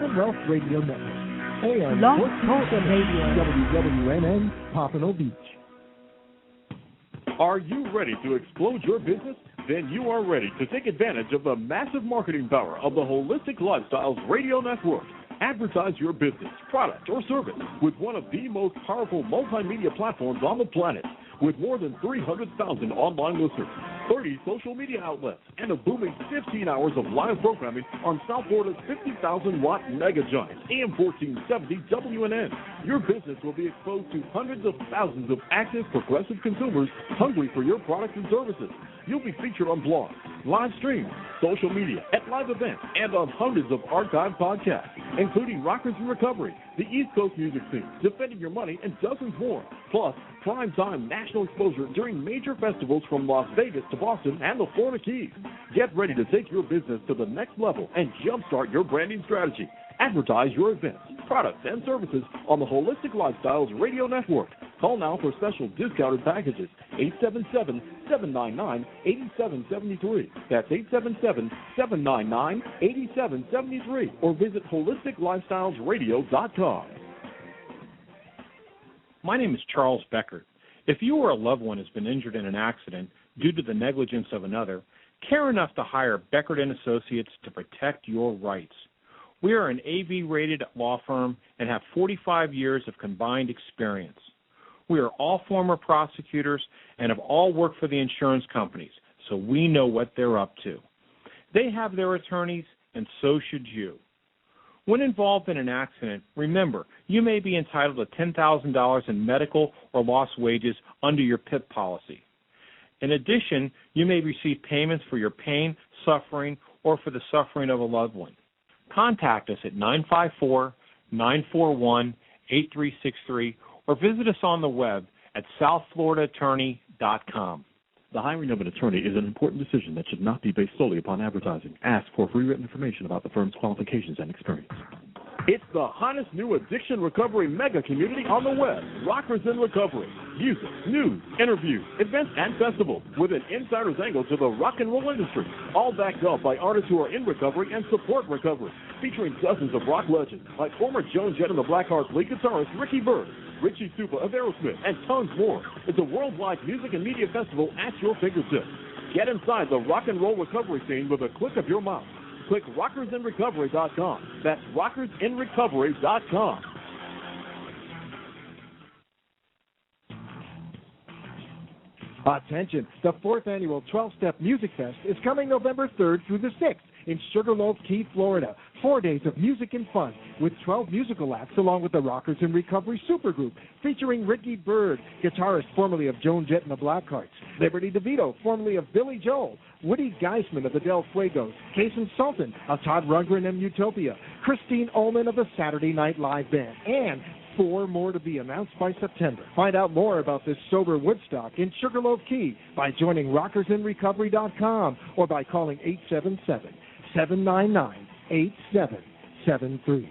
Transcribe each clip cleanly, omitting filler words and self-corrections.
Commonwealth Radio Network. AM Blog 1470 Radio. WWNN, Pompano Beach. Are you ready to explode your business? Then you are ready to take advantage of the massive marketing power of the Holistic Lifestyles Radio Network. Advertise your business, product, or service with one of the most powerful multimedia platforms on the planet. With more than 300,000 online listeners, 30 social media outlets, and a booming 15 hours of live programming on South Florida's 50,000-watt mega giant, AM 1470 WNN. Your business will be exposed to hundreds of thousands of active, progressive consumers hungry for your products and services. You'll be featured on blogs, live streams, social media, at live events, and on hundreds of archived podcasts, including Rockers in Recovery, the East Coast music scene, Defending Your Money, and dozens more. Plus, prime-time national exposure during major festivals from Las Vegas to Boston and the Florida Keys. Get ready to take your business to the next level and jumpstart your branding strategy. Advertise your events, products, and services on the Holistic Lifestyles Radio Network. Call now for special discounted packages, 877-799-8773. That's 877-799-8773. Or visit HolisticLifestylesRadio.com. My name is Charles Beckert. If you or a loved one has been injured in an accident due to the negligence of another, care enough to hire Beckert & Associates to protect your rights. We are an AV-rated law firm and have 45 years of combined experience. We are all former prosecutors and have all worked for the insurance companies, so we know what they're up to. They have their attorneys, and so should you. When involved in an accident, remember, you may be entitled to $10,000 in medical or lost wages under your PIP policy. In addition, you may receive payments for your pain, suffering, or for the suffering of a loved one. Contact us at 954-941-8363 or visit us on the web at southfloridaattorney.com. The hiring of an attorney is an important decision that should not be based solely upon advertising. Ask for free written information about the firm's qualifications and experience. It's the hottest new addiction recovery mega community on the web, Rockers in Recovery. Music, news, interviews, events, and festivals with an insider's angle to the rock and roll industry, all backed up by artists who are in recovery and support recovery, featuring dozens of rock legends like former Joan, Jett and the Blackhearts lead guitarist Byrd, Richie Supa of Aerosmith, and tons more. It's a worldwide music and media festival at your fingertips. Get inside the rock and roll recovery scene with a click of your mouse. Click rockersinrecovery.com. That's rockersinrecovery.com. Attention, the 4th annual 12-Step Music Fest is coming November 3rd through the 6th in Sugarloaf Key, Florida. 4 days of music and fun with 12 musical acts along with the Rockers in Recovery supergroup featuring Byrd, guitarist formerly of Joan, Jett and the Blackhearts, Liberty Devito, formerly of Billy Joel, Woody Geisman of the Del Fuegos, Kasim Sulton of Todd Rundgren and Utopia, Christine Ohlman of the Saturday Night Live Band, and 4 more to be announced by September. Find out more about this sober Woodstock in Sugarloaf Key by joining rockersinrecovery.com or by calling 877-799-8773.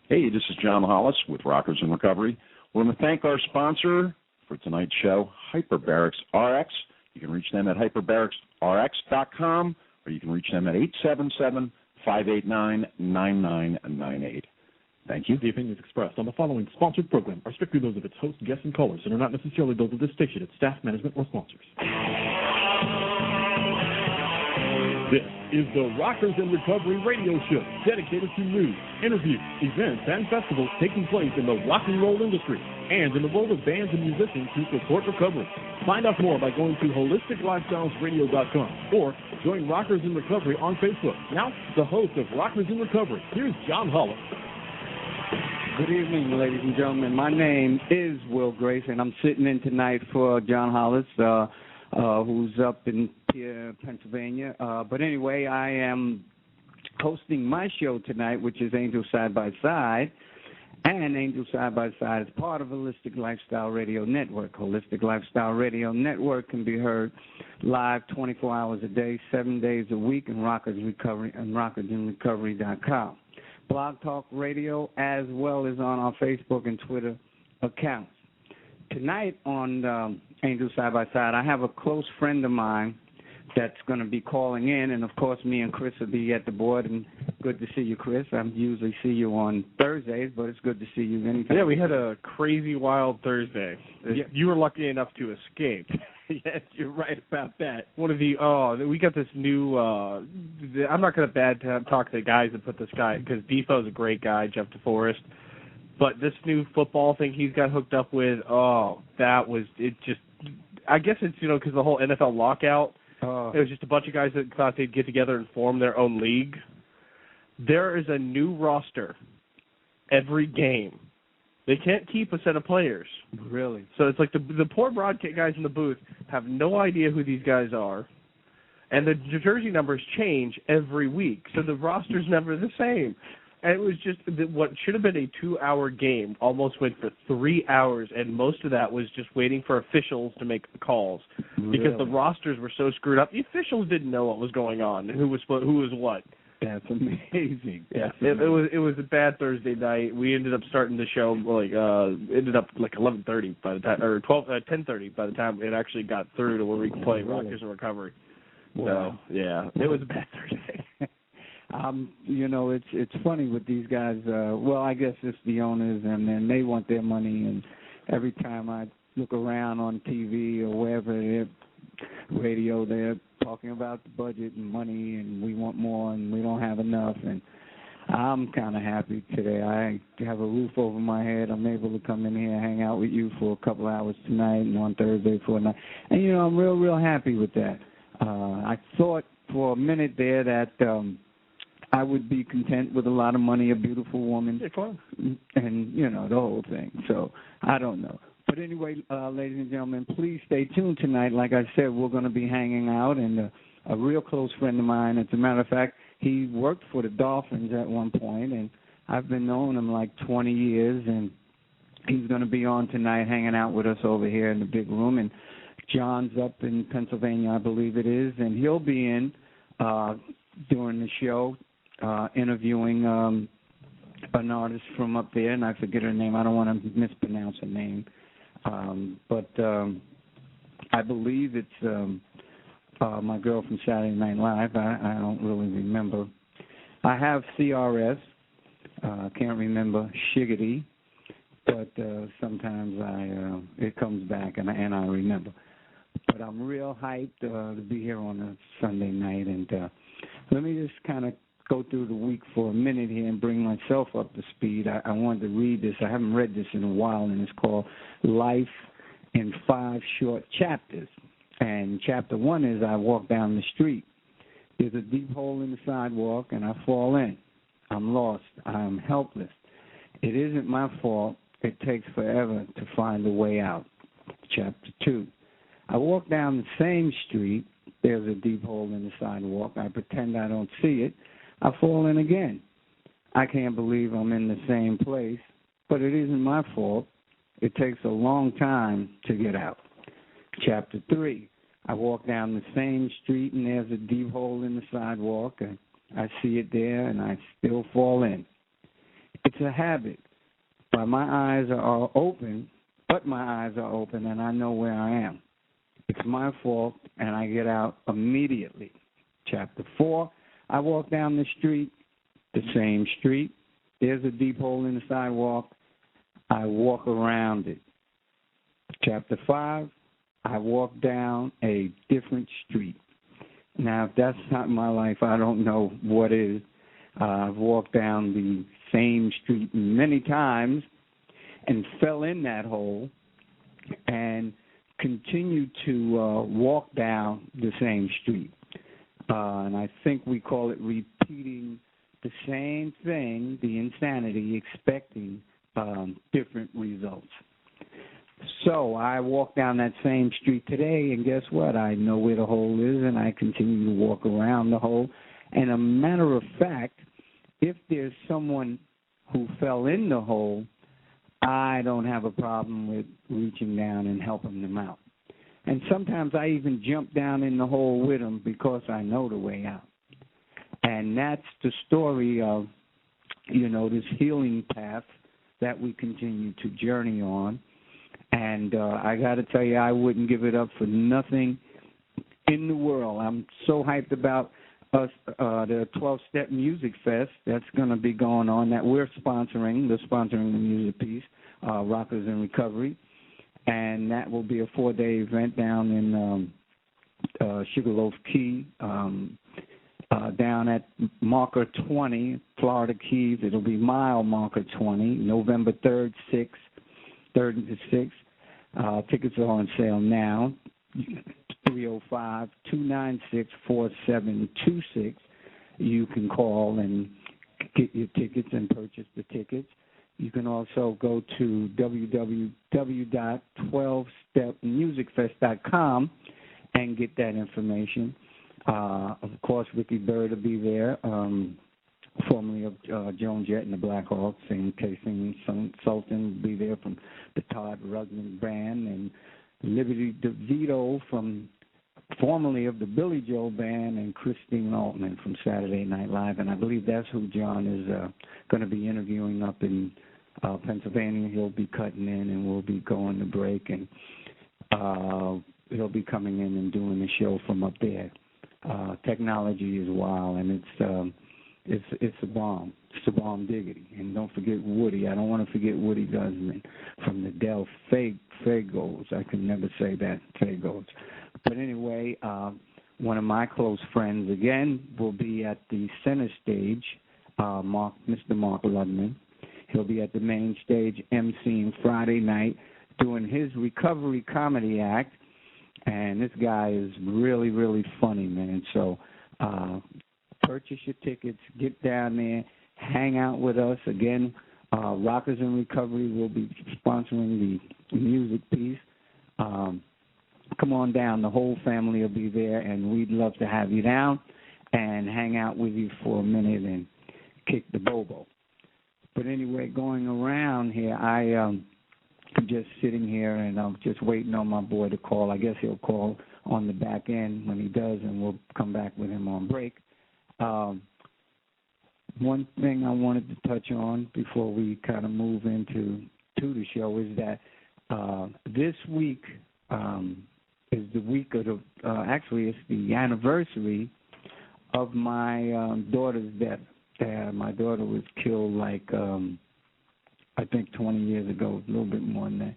Hey, this is John Hollis with Rockers in Recovery. We want to thank our sponsor for tonight's show, Hyperbarics RX. You can reach them at hyperbaricsrx.com or you can reach them at 877-589-9998. Thank you. The opinions expressed on the following sponsored program are strictly those of its host, guests, and callers and are not necessarily those of this station, its staff, management, or sponsors. This is the Rockers in Recovery radio show dedicated to news, interviews, events, and festivals taking place in the rock and roll industry and in the role of bands and musicians who support recovery. Find out more by going to holisticlifestylesradio.com or join Rockers in Recovery on Facebook. Now, the host of Rockers in Recovery, here's John Hollis. Good evening, ladies and gentlemen. My name is Will Grace, and I'm sitting in tonight for John Hollis, who's up in Pennsylvania. But anyway, I am hosting my show tonight, which is Angel Side by Side. And Angel Side by Side is part of Holistic Lifestyle Radio Network. Holistic Lifestyle Radio Network can be heard live 24 hours a day, 7 days a week, in Rockers Recovery and rockersinrecovery.com. Blog Talk Radio, as well as on our Facebook and Twitter accounts. Tonight on Angel Side by Side, I have a close friend of mine that's going to be calling in, and of course me and Chris will be at the board. And good to see you, Chris. I usually see you on Thursdays, but it's good to see you anytime. Yeah, we had a crazy wild Thursday. Yeah. You were lucky enough to escape. Yes, you're right about that. One of we got this new. I'm not going to talk to the guys that put this guy, because Defoe's a great guy, Jeff DeForest. But this new football thing he's got hooked up with, that was it. Just, I guess it's because the whole NFL lockout. It was just a bunch of guys that thought they'd get together and form their own league. There is a new roster every game. They can't keep a set of players. Really? So it's like the poor broadcast guys in the booth have no idea who these guys are. And the jersey numbers change every week. So the roster's never the same. And it was just what should have been a 2-hour game almost went for 3 hours, and most of that was just waiting for officials to make calls. Really? Because the rosters were so screwed up. The officials didn't know what was going on and who was what. That's amazing. Yeah, it was a bad Thursday night. We ended up starting the show like 11:30 by the time, or 10:30 by the time it actually got through to where we could play Rockers in Recovery. Wow. So yeah, it was a bad Thursday. It's funny with these guys. I guess it's the owners, and then they want their money. And every time I look around on TV or wherever, radio, they're talking about the budget and money, and we want more, and we don't have enough. And I'm kind of happy today. I have a roof over my head. I'm able to come in here and hang out with you for a couple hours tonight and on Thursday for a night. And, I'm real happy with that. I thought for a minute there that I would be content with a lot of money, a beautiful woman, and, the whole thing. So I don't know. But anyway, ladies and gentlemen, please stay tuned tonight. Like I said, we're going to be hanging out, and a real close friend of mine, as a matter of fact, he worked for the Dolphins at one point, and I've been knowing him like 20 years, and he's going to be on tonight hanging out with us over here in the big room. And John's up in Pennsylvania, I believe it is, and he'll be in during the show interviewing an artist from up there, and I forget her name. I don't want to mispronounce her name. But I believe it's my girl from Saturday Night Live. I don't really remember. I have CRS. Can't remember Shiggity, but sometimes it comes back and I remember. But I'm real hyped to be here on a Sunday night, and let me just kind of go through the week for a minute here and bring myself up to speed. I wanted to read this. I haven't read this in a while, and it's called Life in 5 Short Chapters. And chapter 1 is I walk down the street. There's a deep hole in the sidewalk, and I fall in. I'm lost. I'm helpless. It isn't my fault. It takes forever to find a way out. Chapter 2. I walk down the same street. There's a deep hole in the sidewalk. I pretend I don't see it. I fall in again. I can't believe I'm in the same place, but it isn't my fault. It takes a long time to get out. Chapter 3. I walk down the same street, and there's a deep hole in the sidewalk, and I see it there, and I still fall in. It's a habit. But my eyes are open, and I know where I am. It's my fault, and I get out immediately. Chapter 4. I walk down the street, the same street. There's a deep hole in the sidewalk. I walk around it. Chapter 5, I walk down a different street. Now, if that's not my life, I don't know what is. I've walked down the same street many times and fell in that hole and continued to walk down the same street. And I think we call it repeating the same thing, the insanity, expecting different results. So I walk down that same street today, and guess what? I know where the hole is, and I continue to walk around the hole. And a matter of fact, if there's someone who fell in the hole, I don't have a problem with reaching down and helping them out. And sometimes I even jump down in the hole with them because I know the way out. And that's the story of, this healing path that we continue to journey on. And I got to tell you, I wouldn't give it up for nothing in the world. I'm so hyped about us, the 12-Step Music Fest that's going to be going on that we're sponsoring. They're sponsoring the music piece, Rockers in Recovery. And that will be a 4-day event down in Sugarloaf Key, down at Marker 20, Florida Keys. It'll be mile Marker 20, November 3rd, 6th, 3rd and 6th. Tickets are on sale now, 305-296-4726. You can call and get your tickets and purchase the tickets. You can also go to www.12stepmusicfest.com and get that information. Of course, Byrd will be there, formerly of Joan, Jett, and the Blackhearts, and Kasim, Sulton will be there from the Todd Rundgren band, and Libert Devito from formerly of the Billy Joel band, and Christine Ohlman from Saturday Night Live. And I believe that's who John is going to be interviewing up in Pennsylvania. He'll be cutting in, and we'll be going to break, and he'll be coming in and doing the show from up there. Technology is wild, and it's a bomb. It's a bomb diggity. And don't forget Woody. I don't want to forget Woody Guzman from the Del Fagos. I can never say that, Fagos. But anyway, one of my close friends, again, will be at the center stage, Mr. Mark Lundholm. He'll be at the main stage emceeing Friday night, doing his recovery comedy act. And this guy is really, really funny, man. So purchase your tickets, get down there, hang out with us. Again, Rockers in Recovery will be sponsoring the music piece. Come on down. The whole family will be there, and we'd love to have you down and hang out with you for a minute and kick the bobo. But anyway, going around here, I'm just sitting here, and I'm just waiting on my boy to call. I guess he'll call on the back end when he does, and we'll come back with him on break. One thing I wanted to touch on before we kind of move into the show is that this week is the week of actually it's the anniversary of my daughter's death. My daughter was killed I think 20 years ago, a little bit more than that.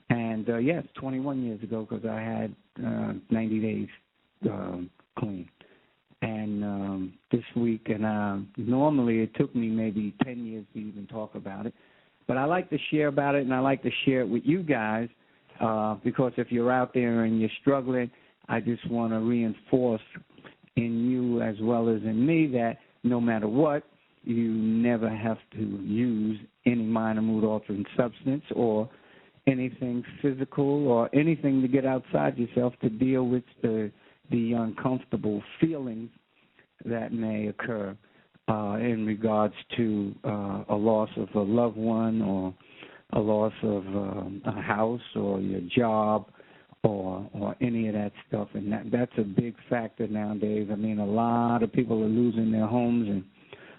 And, yes, 21 years ago, because I had 90 days clean. And this week, and normally it took me maybe 10 years to even talk about it. But I like to share about it, and I like to share it with you guys, because if you're out there and you're struggling, I just want to reinforce in you as well as in me that no matter what, you never have to use any minor mood-altering substance or anything physical or anything to get outside yourself to deal with the uncomfortable feelings that may occur in regards to a loss of a loved one or a loss of a house or your job or any of that stuff. And that's a big factor nowadays. I mean, a lot of people are losing their homes and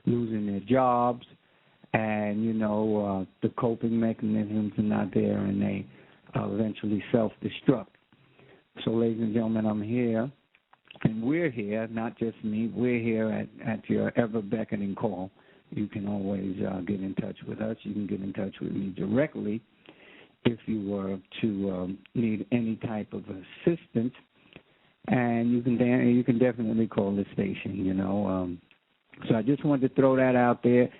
losing their jobs, and, the coping mechanisms are not there, and they eventually self-destruct. So, ladies and gentlemen, I'm here, and we're here, not just me, we're here at your ever-beckoning call. You can always get in touch with us. You can get in touch with me directly if you were to need any type of assistance, and you can definitely call the station, So I just wanted to throw that out there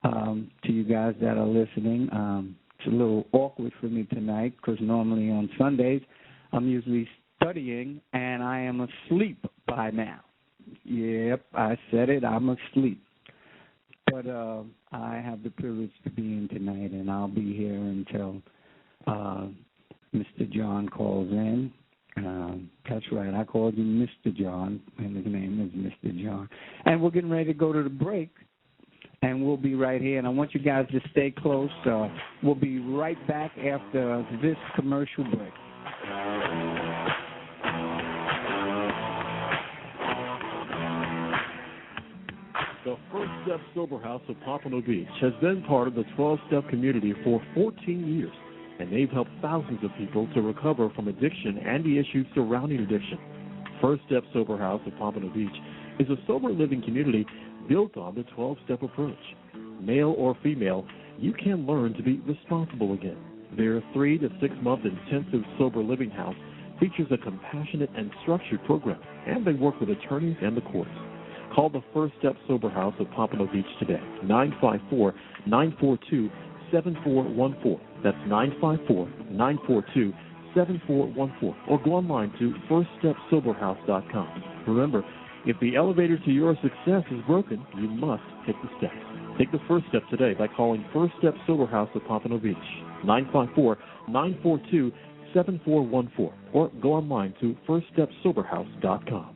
to you guys that are listening. It's a little awkward for me tonight because normally on Sundays I'm usually studying and I am asleep by now. Yep, I said it, I'm asleep. But I have the privilege to be in tonight, and I'll be here until Mr. John calls in. That's right, I called you Mr. John, and his name is Mr. John. And we're getting ready to go to the break, and we'll be right here. And I want you guys to stay close. We'll be right back after this commercial break. The First Step Sober House of Pompano Beach has been part of the 12-Step community for 14 years. And they've helped thousands of people to recover from addiction and the issues surrounding addiction. First Step Sober House of Pompano Beach is a sober living community built on the 12-step approach. Male or female, you can learn to be responsible again. Their 3 to 6 month intensive sober living house features a compassionate and structured program, and they work with attorneys and the courts. Call the First Step Sober House of Pompano Beach today, 954-942-7414. That's 954-942-7414. Or go online to firststepsoberhouse.com. Remember, if the elevator to your success is broken, you must take the steps. Take the first step today by calling First Step Sober House of Pompano Beach, 954-942-7414. Or go online to firststepsoberhouse.com.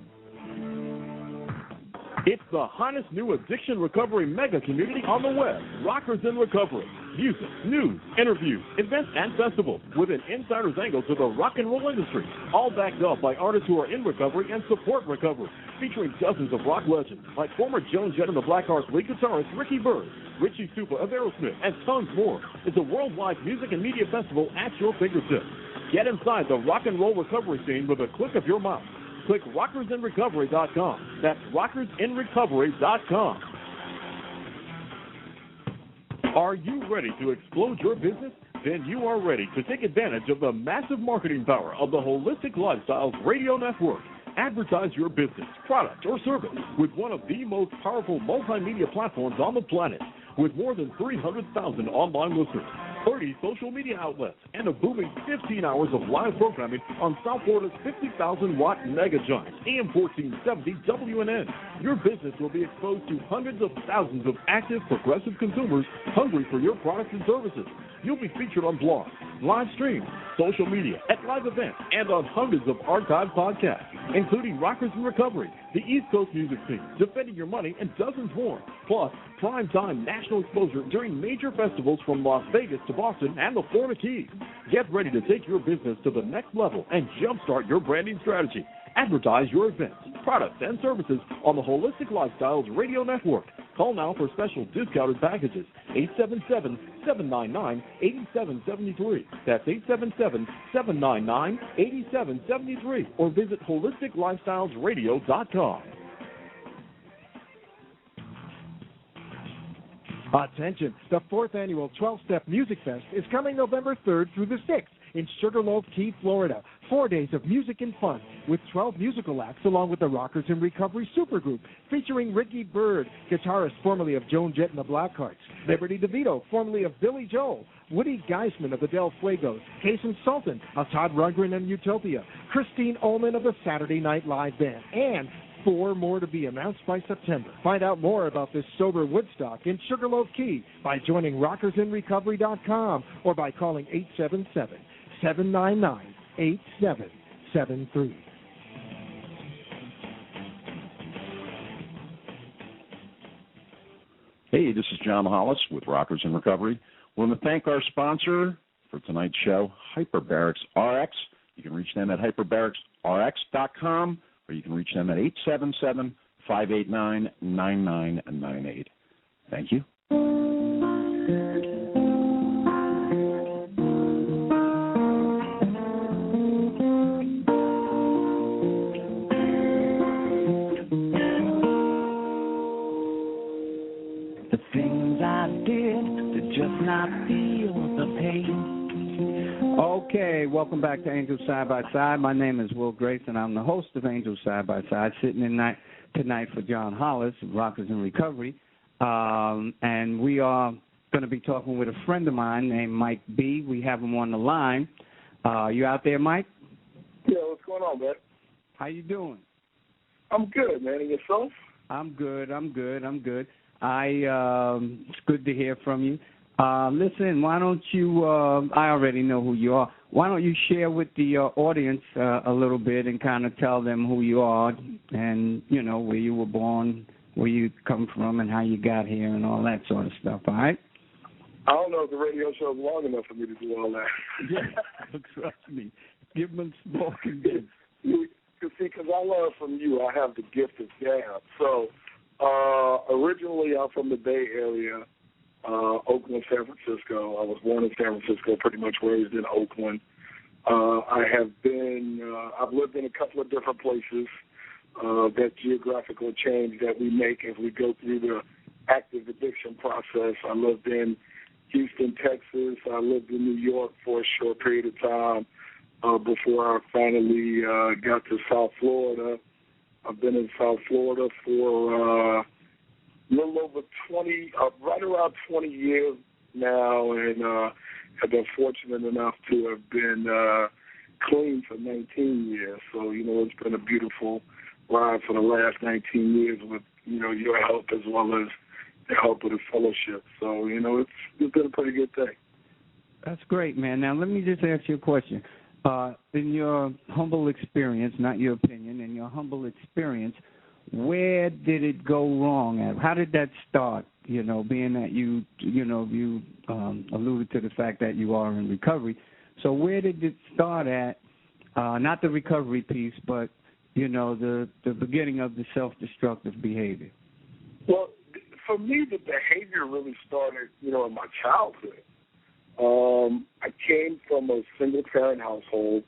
It's the hottest new addiction recovery mega community on the web, Rockers in Recovery. Music, news, interviews, events, and festivals with an insider's angle to the rock and roll industry, all backed up by artists who are in recovery and support recovery, featuring dozens of rock legends like former Joan, Jett, and the Blackhearts lead guitarist Byrd, Richie Stupa of Aerosmith, and tons more. It's a worldwide music and media festival at your fingertips. Get inside the rock and roll recovery scene with a click of your mouse. Click rockersinrecovery.com. That's rockersinrecovery.com. Are you ready to explode your business? Then you are ready to take advantage of the massive marketing power of the Holistic Lifestyles Radio Network. Advertise your business, product, or service with one of the most powerful multimedia platforms on the planet, with more than 300,000 online listeners, 30 social media outlets, and a booming 15 hours of live programming on South Florida's 50,000-watt mega giant, AM 1470 WNN. Your business will be exposed to hundreds of thousands of active, progressive consumers hungry for your products and services. You'll be featured on blogs, live streams, social media, at live events, and on hundreds of archived podcasts, including Rockers in Recovery, the East Coast Music Scene, Defending Your Money, and dozens more. Plus, prime-time national exposure during major festivals from Las Vegas to Boston and the Florida Keys. Get ready to take your business to the next level and jumpstart your branding strategy. Advertise your events, products, and services on the Holistic Lifestyles Radio Network. Call now for special discounted packages, 877-799-8773. That's 877-799-8773. Or visit holisticlifestylesradio.com. Attention, the 4th annual 12-Step Music Fest is coming November 3rd through the 6th in Sugarloaf Key, Florida. 4 days of music and fun with 12 musical acts along with the Rockers in Recovery supergroup featuring Byrd, guitarist formerly of Joan, Jett, and the Blackhearts, Libert Devito, formerly of Billy Joel, Woody Geisman of the Del Fuegos, Kasim Sulton of Todd, Rundgren, and Utopia, Christine Ohlman of the Saturday Night Live Band, and 4 more to be announced by September. Find out more about this sober Woodstock in Sugarloaf Key by joining rockersinrecovery.com or by calling 877-799-8773. Hey, this is John Hollis with Rockers in Recovery. We want to thank our sponsor for tonight's show, Hyperbarics RX. You can reach them at hyperbaricsrx.com, or you can reach them at 877-589-9998. Thank you. The things I did to just not feel the pain. Okay, welcome back to Angels Side by Side. My name is Will Grace, and I'm the host of Angels Side by Side, sitting in tonight for John Hollis, Rockers in Recovery. And we are going to be talking with a friend of mine named Mike B. We have him on the line. You out there, Mike? Yeah, what's going on, man? How you doing? I'm good, man. And yourself? I'm good. It's good to hear from you. Listen, why don't you, I already know who you are. Why don't you share with the audience a little bit and kind of tell them who you are and, you know, where you were born, where you come from, and how you got here and all that sort of stuff, all right? I don't know if the radio show is long enough for me to do all that. Yeah, trust me. Give them small convince. Because I learned from you, I have the gift of gab. So originally I'm from the Bay Area, Oakland, San Francisco. I was born in San Francisco, pretty much raised in Oakland. I've lived in a couple of different places. That geographical change that we make as we go through the active addiction process. I lived in Houston, Texas. I lived in New York for a short period of time before I finally got to South Florida. I've been in South Florida for a little over 20, right around 20 years now, and have been fortunate enough to have been clean for 19 years. So, it's been a beautiful ride for the last 19 years with, your help as well as the help of the fellowship. So, it's been a pretty good thing. That's great, man. Now, let me just ask you a question. In your humble experience, not your opinion, in your humble experience, where did it go wrong at? How did that start, being that you alluded to the fact that you are in recovery. So where did it start at, not the recovery piece, but, the beginning of the self-destructive behavior? Well, for me, the behavior really started, in my childhood. I came from a single-parent household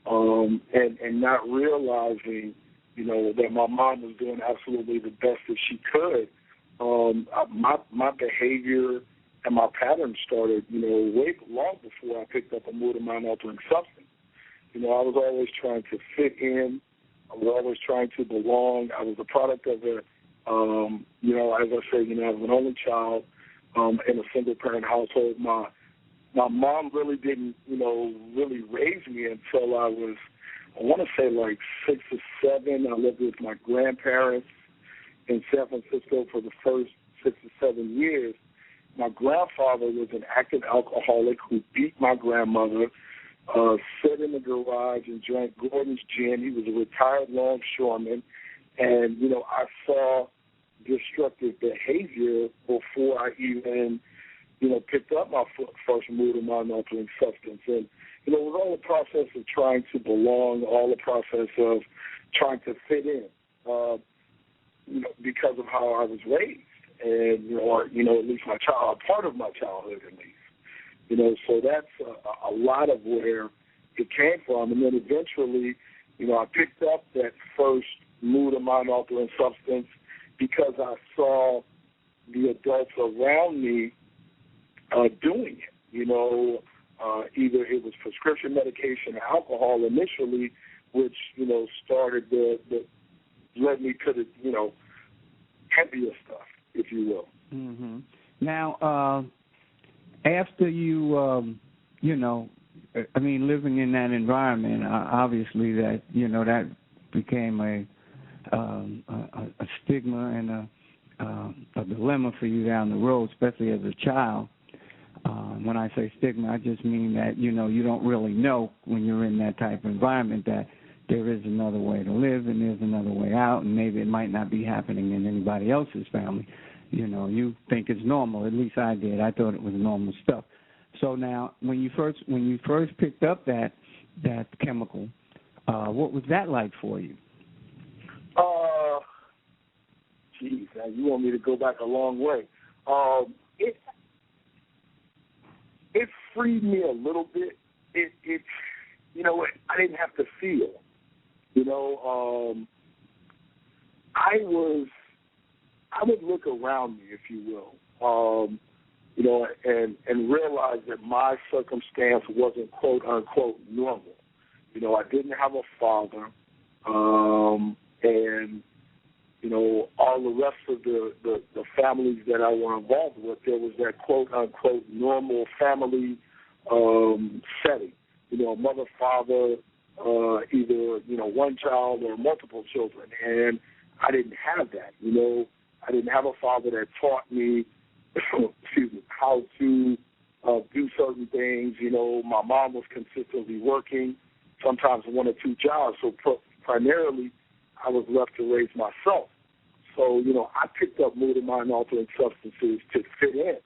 and not realizing, that my mom was doing absolutely the best that she could. My behavior and my patterns started, way long before I picked up a mood and mind-altering substance. I was always trying to fit in. I was always trying to belong. I was a product of as I say, I was an only child in a single-parent household. My mom really didn't, really raise me until I was, I want to say like 6 or 7. I lived with my grandparents in San Francisco for the first 6 or 7 years. My grandfather was an active alcoholic who beat my grandmother, sat in the garage and drank Gordon's gin. He was a retired longshoreman. And, I saw destructive behavior before I even, picked up my first mood and mind-altering substance. And, it was all the process of trying to belong, all the process of trying to fit in, because of how I was raised. And, at least part of my childhood at least. So that's a lot of where it came from. And then eventually, I picked up that first mood and mind-altering substance because I saw the adults around me doing it. Either it was prescription medication or alcohol initially, which, started led me to the, heavier stuff, if you will. Mm-hmm. Now, after you, living in that environment, obviously that, that became a stigma and a dilemma for you down the road, especially as a child. When I say stigma, I just mean that, you don't really know when you're in that type of environment that there is another way to live and there's another way out, and maybe it might not be happening in anybody else's family. You think it's normal. At least I did. I thought it was normal stuff. So now, when you first picked up that chemical, what was that like for you? Geez, now you want me to go back a long way. It freed me a little bit. I didn't have to feel. I would look around me, if you will, and realize that my circumstance wasn't quote unquote normal. I didn't have a father, and all the rest of the families that I were involved with, there was that quote-unquote normal family setting. Mother, father, either, one child or multiple children. And I didn't have that, I didn't have a father that taught me, how to do certain things. My mom was consistently working, sometimes 1 or 2 jobs. So primarily, I was left to raise myself. So, I picked up mood and mind-altering substances to fit in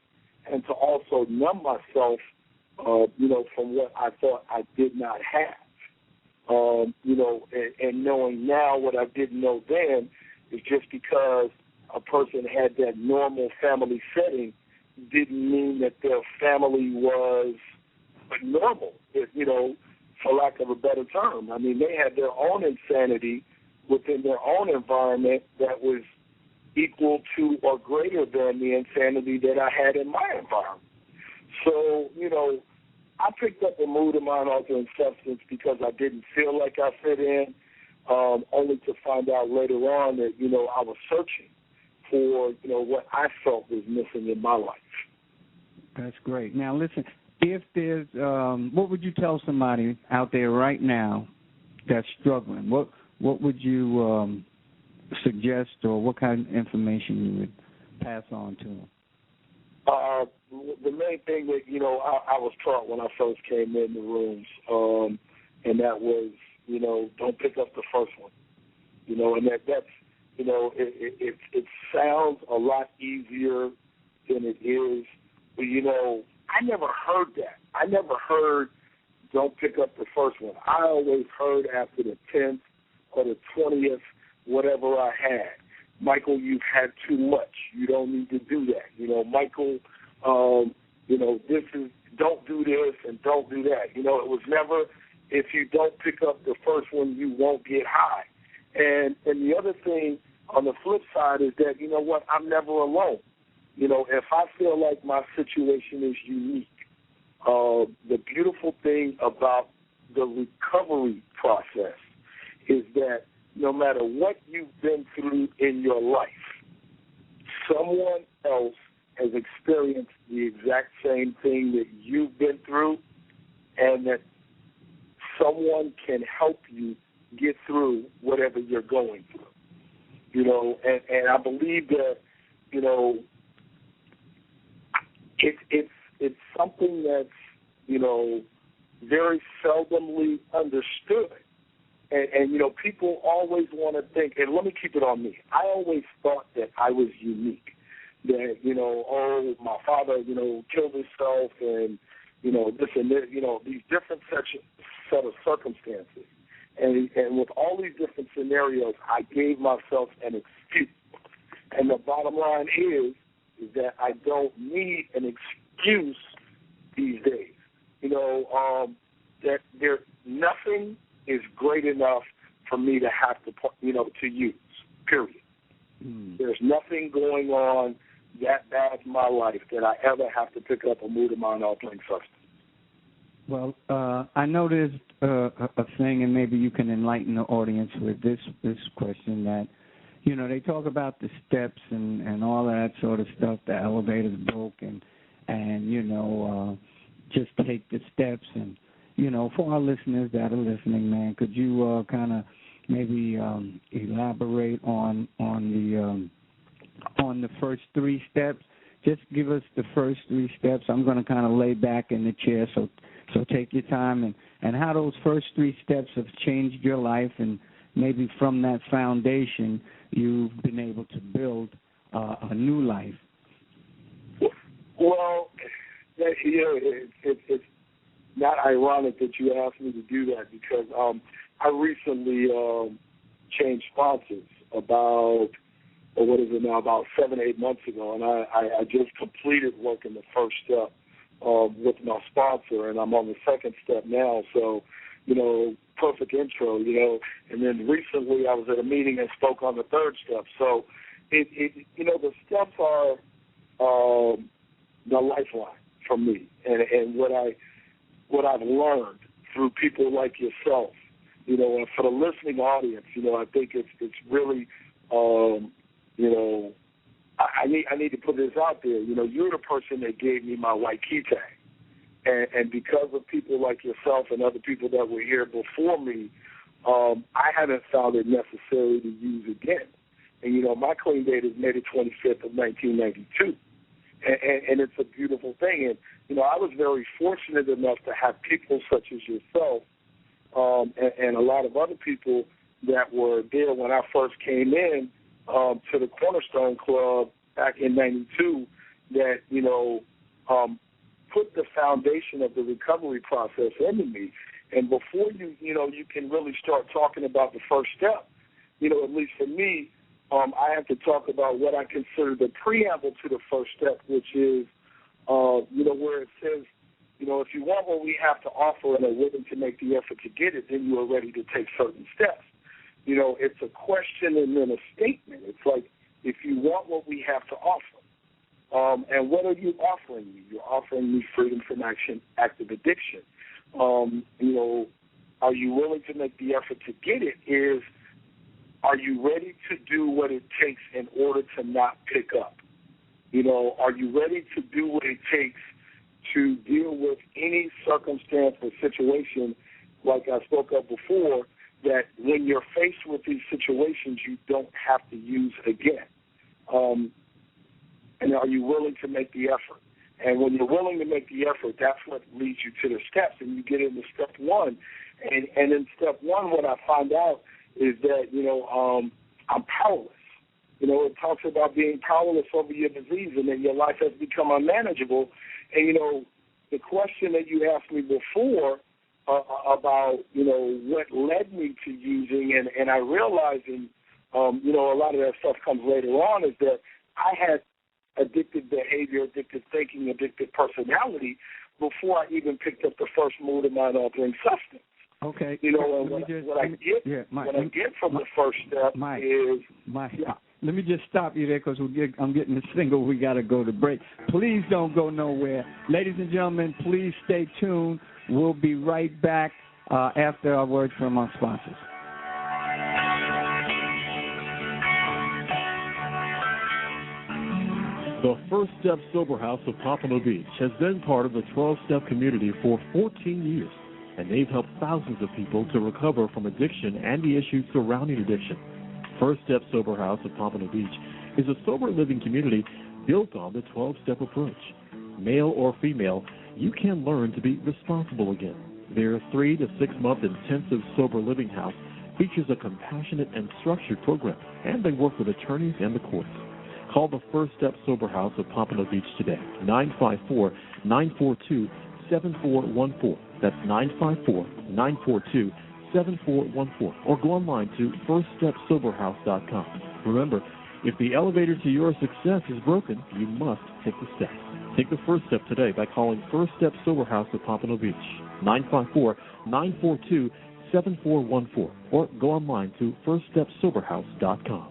and to also numb myself, from what I thought I did not have. And knowing now what I didn't know then is just because a person had that normal family setting didn't mean that their family was normal. for lack of a better term. I mean, they had their own insanity within their own environment that was equal to or greater than the insanity that I had in my environment. So, I picked up a mood of mind-altering substance because I didn't feel like I fit in, only to find out later on that, I was searching for, what I felt was missing in my life. That's great. Now, listen, if there's, what would you tell somebody out there right now that's struggling? What would you suggest, or what kind of information you would pass on to them? The main thing that, I was taught when I first came in the rooms, and that was, don't pick up the first one. And that's, it sounds a lot easier than it is. But, I never heard that. I never heard don't pick up the first one. I always heard after the 10th or the 20th, whatever I had, Michael, you've had too much. You don't need to do that. Michael, this is, don't do this and don't do that. It was never, if you don't pick up the first one, you won't get high. And the other thing on the flip side is that, I'm never alone. If I feel like my situation is unique, the beautiful thing about the recovery process is that no matter what you've been through in your life, someone else has experienced the exact same thing that you've been through, and that someone can help you get through whatever you're going through. And I believe that, it's something that's, very seldomly understood. And people always want to think, and let me keep it on me. I always thought that I was unique. That, my father, killed himself and, this and that, these different set of circumstances. And with all these different scenarios, I gave myself an excuse. And the bottom line is that I don't need an excuse these days. That nothing is great enough for me to have to, to use, period. There's nothing going on that bad in my life that I ever have to pick up a mood of mind-altering substance. Well, I know there's a thing, and maybe you can enlighten the audience with this question, that, they talk about the steps and all that sort of stuff, the elevator's broken, and just take the steps. And, for our listeners that are listening, man, could you kind of maybe elaborate on the first three steps? Just give us the first three steps. I'm going to kind of lay back in the chair, so take your time, and how those first three steps have changed your life, and maybe from that foundation you've been able to build a new life. Well, it's not ironic that you asked me to do that, because I recently changed sponsors about 7-8 months ago, and I just completed working the first step with my sponsor, and I'm on the second step now. So, perfect intro, And then recently I was at a meeting and spoke on the third step. So, the steps are the lifeline for me, and what I've learned through people like yourself, and for the listening audience, I think it's really, I need to put this out there. You're the person that gave me my white key tag. And because of people like yourself and other people that were here before me, I haven't found it necessary to use again. And, my clean date is May the 25th of 1992. And it's a beautiful thing. And, I was very fortunate enough to have people such as yourself and a lot of other people that were there when I first came in to the Cornerstone Club back in 92 that, put the foundation of the recovery process into me. And before you can really start talking about the first step, at least for me, I have to talk about what I consider the preamble to the first step, which is, where it says if you want what we have to offer and are willing to make the effort to get it, then you are ready to take certain steps. It's a question and then a statement. It's like, if you want what we have to offer, and what are you offering me? You're offering me freedom from active addiction. Are you willing to make the effort to get it? Are you ready to do what it takes in order to not pick up? Are you ready to do what it takes to deal with any circumstance or situation, like I spoke of before, that when you're faced with these situations, you don't have to use again? And are you willing to make the effort? And when you're willing to make the effort, that's what leads you to the steps, and you get into step one. And in step one, what I find out is that, I'm powerless. It talks about being powerless over your disease and that your life has become unmanageable. And, the question that you asked me before about, what led me to using, and I realized, a lot of that stuff comes later on, is that I had addicted behavior, addicted thinking, addicted personality before I even picked up the first mood of mind-altering substance. Okay. What I get from the first step is... Let me just stop you there because I'm getting the single. We got to go to break. Please don't go nowhere. Ladies and gentlemen, please stay tuned. We'll be right back after our word from our sponsors. The First Step Sober House of Pompano Beach has been part of the 12-step community for 14 years, and they've helped thousands of people to recover from addiction and the issues surrounding addiction. First Step Sober House of Pompano Beach is a sober living community built on the 12-step approach. Male or female, you can learn to be responsible again. Their 3 to 6 month intensive sober living house features a compassionate and structured program, and they work with attorneys and the courts. Call the First Step Sober House of Pompano Beach today, 954-942-7414. That's 954-942-7414. Or go online to firststepsoberhouse.com. Remember, if the elevator to your success is broken, you must take the steps. Take the first step today by calling First Step Sober House of Pompano Beach, 954-942-7414. Or go online to firststepsoberhouse.com.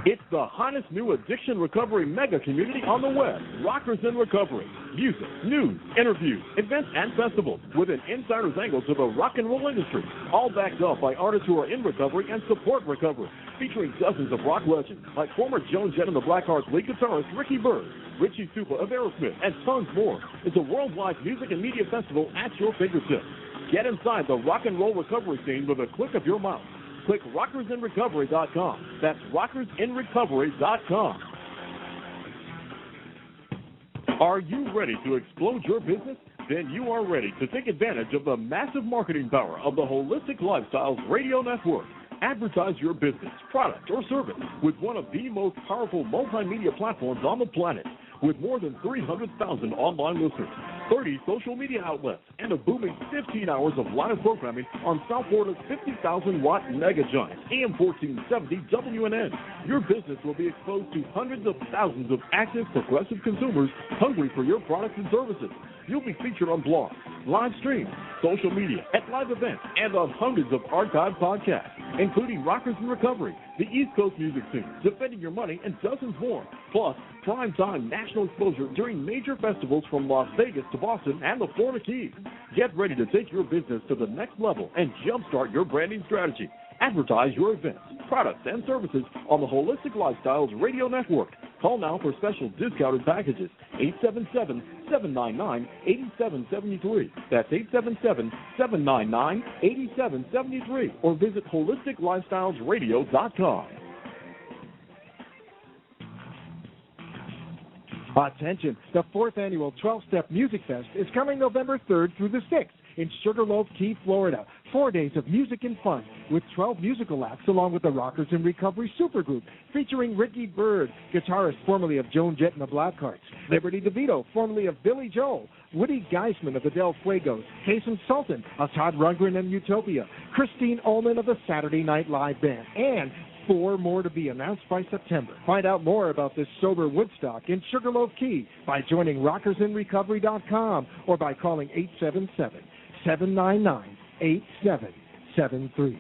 It's the hottest new addiction recovery mega community on the web, Rockers in Recovery. Music, news, interviews, events, and festivals with an insider's angle to the rock and roll industry, all backed up by artists who are in recovery and support recovery, featuring dozens of rock legends like former Joan, Jett, and the Blackhearts lead guitarist Byrd, Richie Supa of Aerosmith, and tons more. It's a worldwide music and media festival at your fingertips. Get inside the rock and roll recovery scene with a click of your mouse. Click rockersinrecovery.com. That's rockersinrecovery.com. Are you ready to explode your business? Then you are ready to take advantage of the massive marketing power of the Holistic Lifestyles Radio Network. Advertise your business, product, or service with one of the most powerful multimedia platforms on the planet. With more than 300,000 online listeners, 30 social media outlets, and a booming 15 hours of live programming on South Florida's 50,000-watt mega giant, AM 1470 WNN. Your business will be exposed to hundreds of thousands of active, progressive consumers hungry for your products and services. You'll be featured on blogs, live streams, social media, at live events, and on hundreds of archived podcasts, including Rockers in Recovery, the East Coast music scene, Defending Your Money, and dozens more. Plus, prime-time national exposure during major festivals from Las Vegas to Boston and the Florida Keys. Get ready to take your business to the next level and jumpstart your branding strategy. Advertise your events, products, and services on the Holistic Lifestyles Radio Network. Call now for special discounted packages, 877-799-8773. That's 877-799-8773. Or visit holisticlifestylesradio.com. Attention, the 4th annual 12-Step Music Fest is coming November 3rd through the 6th in Sugarloaf Key, Florida. 4 days of music and fun with 12 musical acts along with the Rockers in Recovery supergroup featuring Byrd, guitarist formerly of Joan, Jett, and the Blackhearts, Devito, formerly of Billy Joel, Woody Geisman of the Del Fuegos, Kasim Sulton of Todd, Rundgren, and Utopia, Ohlman of the Saturday Night Live Band, and 4 more to be announced by September. Find out more about this sober Woodstock in Sugarloaf Key by joining rockersinrecovery.com or by calling 877-799-8773.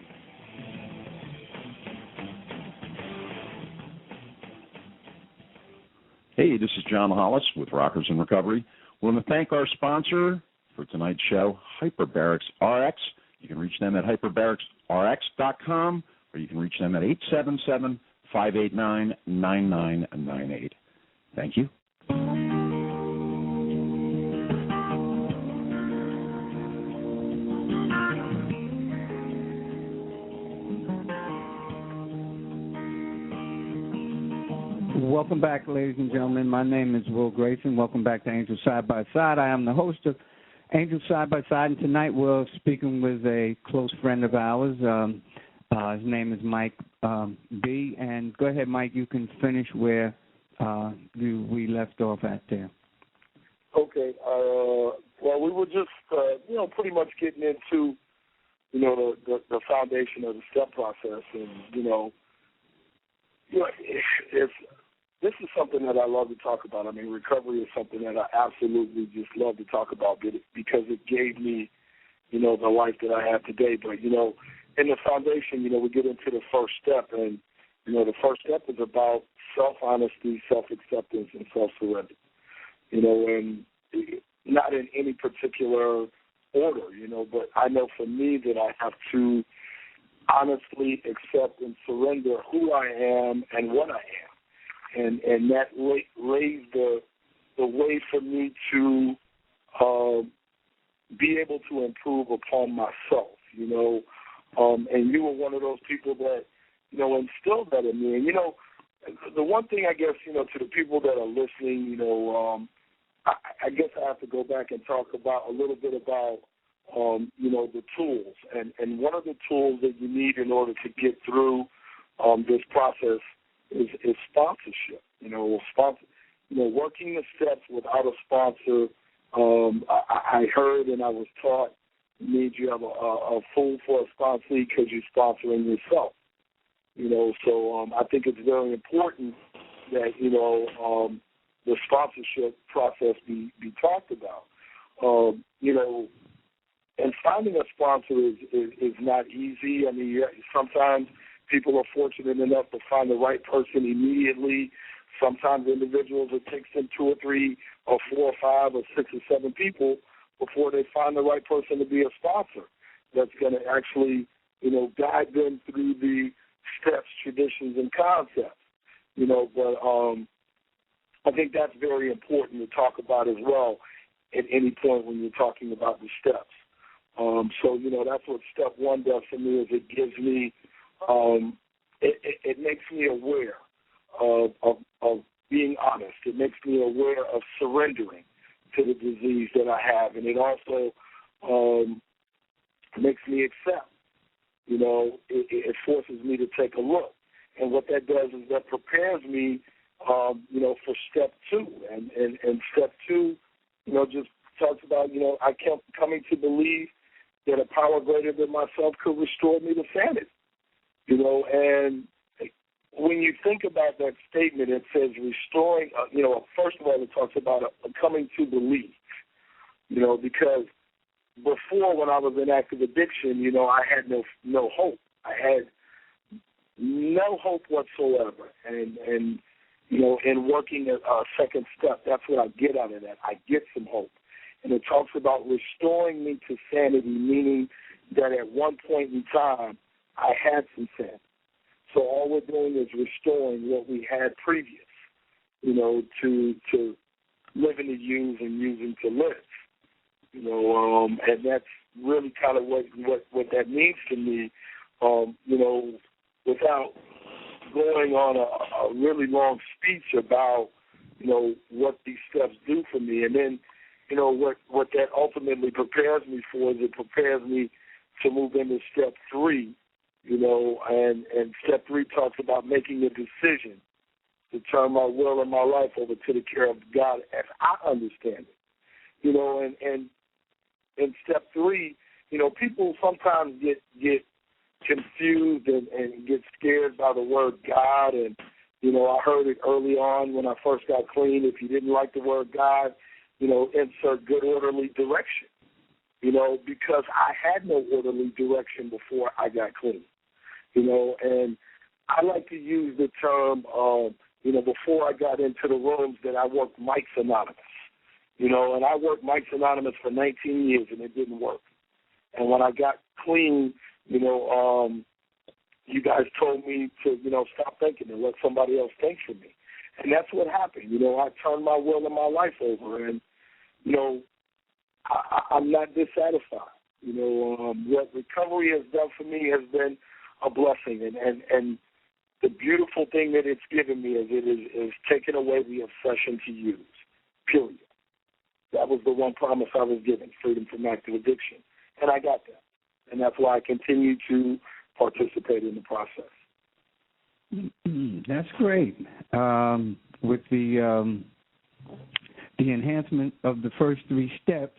Hey, this is John Hollis with Rockers in Recovery. We want to thank our sponsor for tonight's show, Hyperbarics RX. You can reach them at hyperbaricsrx.com or you can reach them at 877-589-9998. Thank you. Welcome back, ladies and gentlemen. My name is Will Grayson. Welcome back to Angel Side by Side. I am the host of Angel Side by Side, and tonight we're speaking with a close friend of ours. His name is Mike B. And go ahead, Mike. You can finish where we left off at there. Okay. Well, we were just, pretty much getting into, the foundation of the step process, and this is something that I love to talk about. I mean, recovery is something that I absolutely just love to talk about because it gave me, the life that I have today. But, in the foundation, we get into the first step. And, the first step is about self-honesty, self-acceptance, and self-surrender. And not in any particular order, but I know for me that I have to honestly accept and surrender who I am and what I am. And that lays the way for me to be able to improve upon myself, and you were one of those people that, instilled that in me. And, the one thing I guess, to the people that are listening, I guess I have to go back and talk about a little bit about, the tools. And one of the tools that you need in order to get through this process is sponsorship. Working the steps without a sponsor, I heard and I was taught means you have a fool for a sponsee because you're sponsoring yourself. So I think it's very important that, the sponsorship process be talked about. And finding a sponsor is not easy. I mean, sometimes people are fortunate enough to find the right person immediately. Sometimes individuals, it takes them 2 or 3 or 4 or 5 or 6 or 7 people before they find the right person to be a sponsor that's going to actually, guide them through the steps, traditions, and concepts. But I think that's very important to talk about as well at any point when you're talking about the steps. So, that's what step 1 does for me is it gives me, it makes me aware of being honest. It makes me aware of surrendering to the disease that I have. And it also makes me accept. It forces me to take a look. And what that does is that prepares me, for step 2. And step 2, just talks about, I kept coming to believe that a power greater than myself could restore me to sanity. And when you think about that statement, it says restoring, first of all, it talks about a coming to believe, because before when I was in active addiction, I had no hope. I had no hope whatsoever. And in working a second step, that's what I get out of that. I get some hope. And it talks about restoring me to sanity, meaning that at one point in time, I had some sanity. So all we're doing is restoring what we had previous, to living to use and using to live. And that's really kind of what that means to me, without going on a really long speech about, what these steps do for me. And then, what that ultimately prepares me for is it prepares me to move into step 3, and step 3 talks about making a decision to turn my will and my life over to the care of God as I understand it. And in step 3, people sometimes get confused and get scared by the word God. And, I heard it early on when I first got clean. If you didn't like the word God, insert good orderly direction, because I had no orderly direction before I got clean, and I like to use the term, before I got into the rooms that I worked Mike's Anonymous, and I worked Mike's Anonymous for 19 years and it didn't work. And when I got clean, you guys told me to, stop thinking and let somebody else think for me. And that's what happened. I turned my will and my life over, and, I'm not dissatisfied. What recovery has done for me has been a blessing. And the beautiful thing that it's given me is taking away the obsession to use, period. That was the one promise I was given, freedom from active addiction. And I got that. And that's why I continue to participate in the process. That's great. With the enhancement of the first 3 steps,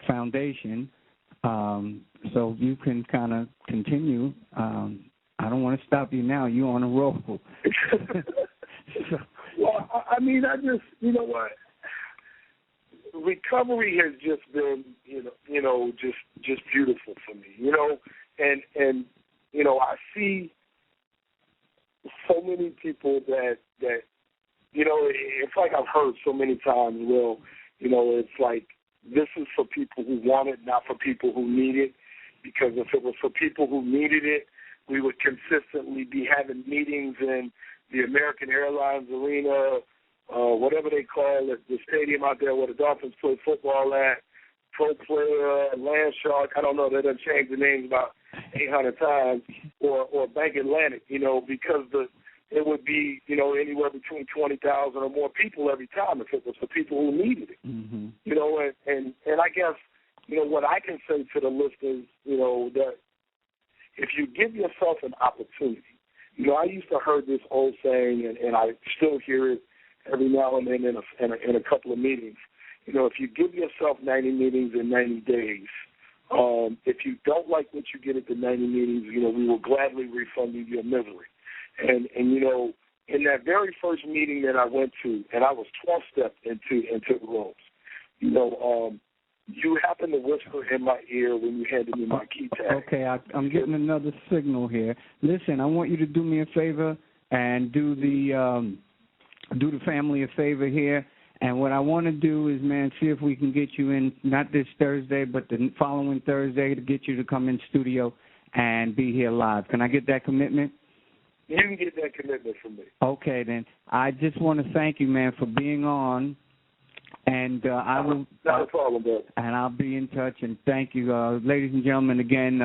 foundation, so you can kind of continue. I don't want to stop you now. You're on a roll. Well, I just, what? Recovery has just been, just beautiful for me, and I see so many people that it's like I've heard so many times, it's like this is for people who want it, not for people who need it, because if it was for people who needed it, we would consistently be having meetings in the American Airlines Arena, whatever they call it, the stadium out there where the Dolphins play football at, Pro Player, Land Shark, I don't know, they done changed the names about 800 times, or Bank Atlantic, because it would be, anywhere between 20,000 or more people every time if it was for people who needed it. Mm-hmm. And I guess, what I can say to the listeners, that if you give yourself an opportunity, I used to heard this old saying, and I still hear it every now and then in a couple of meetings. If you give yourself 90 meetings in 90 days, if you don't like what you get at the 90 meetings, we will gladly refund you your misery. And in that very first meeting that I went to, and I was 12-stepped into the rooms, you happened to whisper in my ear when you handed me my key tag. Okay, I'm getting another signal here. Listen, I want you to do me a favor and do the family a favor here. And what I want to do is, man, see if we can get you in, not this Thursday, but the following Thursday, to get you to come in studio and be here live. Can I get that commitment? You can get that commitment from me. Okay, then. I just want to thank you, man, for being on. And I will. Not a problem, bro. And I'll be in touch. And thank you, ladies and gentlemen, again,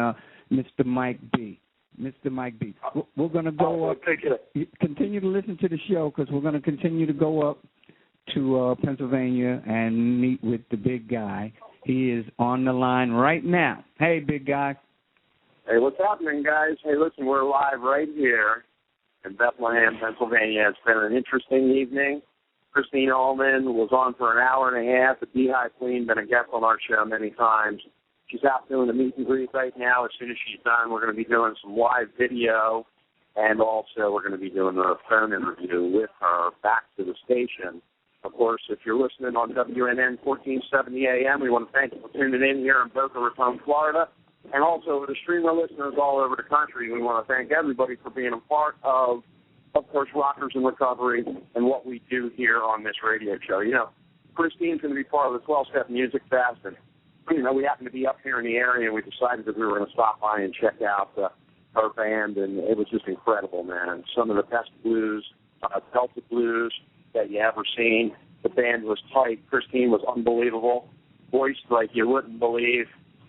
Mr. Mike B. Mr. Mike B. We're going to go up. Take care. Continue to listen to the show, because we're going to continue to go up to Pennsylvania and meet with the big guy. He is on the line right now. Hey, big guy. Hey, what's happening, guys? Hey, listen, we're live right here in Bethlehem, Pennsylvania. It's been an interesting evening. Christine Ohlman was on for an hour and a half. The Beehive Queen, been a guest on our show many times. She's out doing the meet and greet right now. As soon as she's done, we're going to be doing some live video, and also we're going to be doing a phone interview with her back to the station. Of course, if you're listening on WNN 1470 AM, we want to thank you for tuning in here in Boca Raton, Florida. And also the streamer listeners all over the country, we want to thank everybody for being a part of course, Rockers in Recovery and what we do here on this radio show. Christine's going to be part of the 12-Step Music Fest, and, we happen to be up here in the area, and we decided that we were going to stop by and check out her band, and it was just incredible, man. Some of the best blues, Delta blues that you ever seen. The band was tight. Christine was unbelievable, voiced like you wouldn't believe,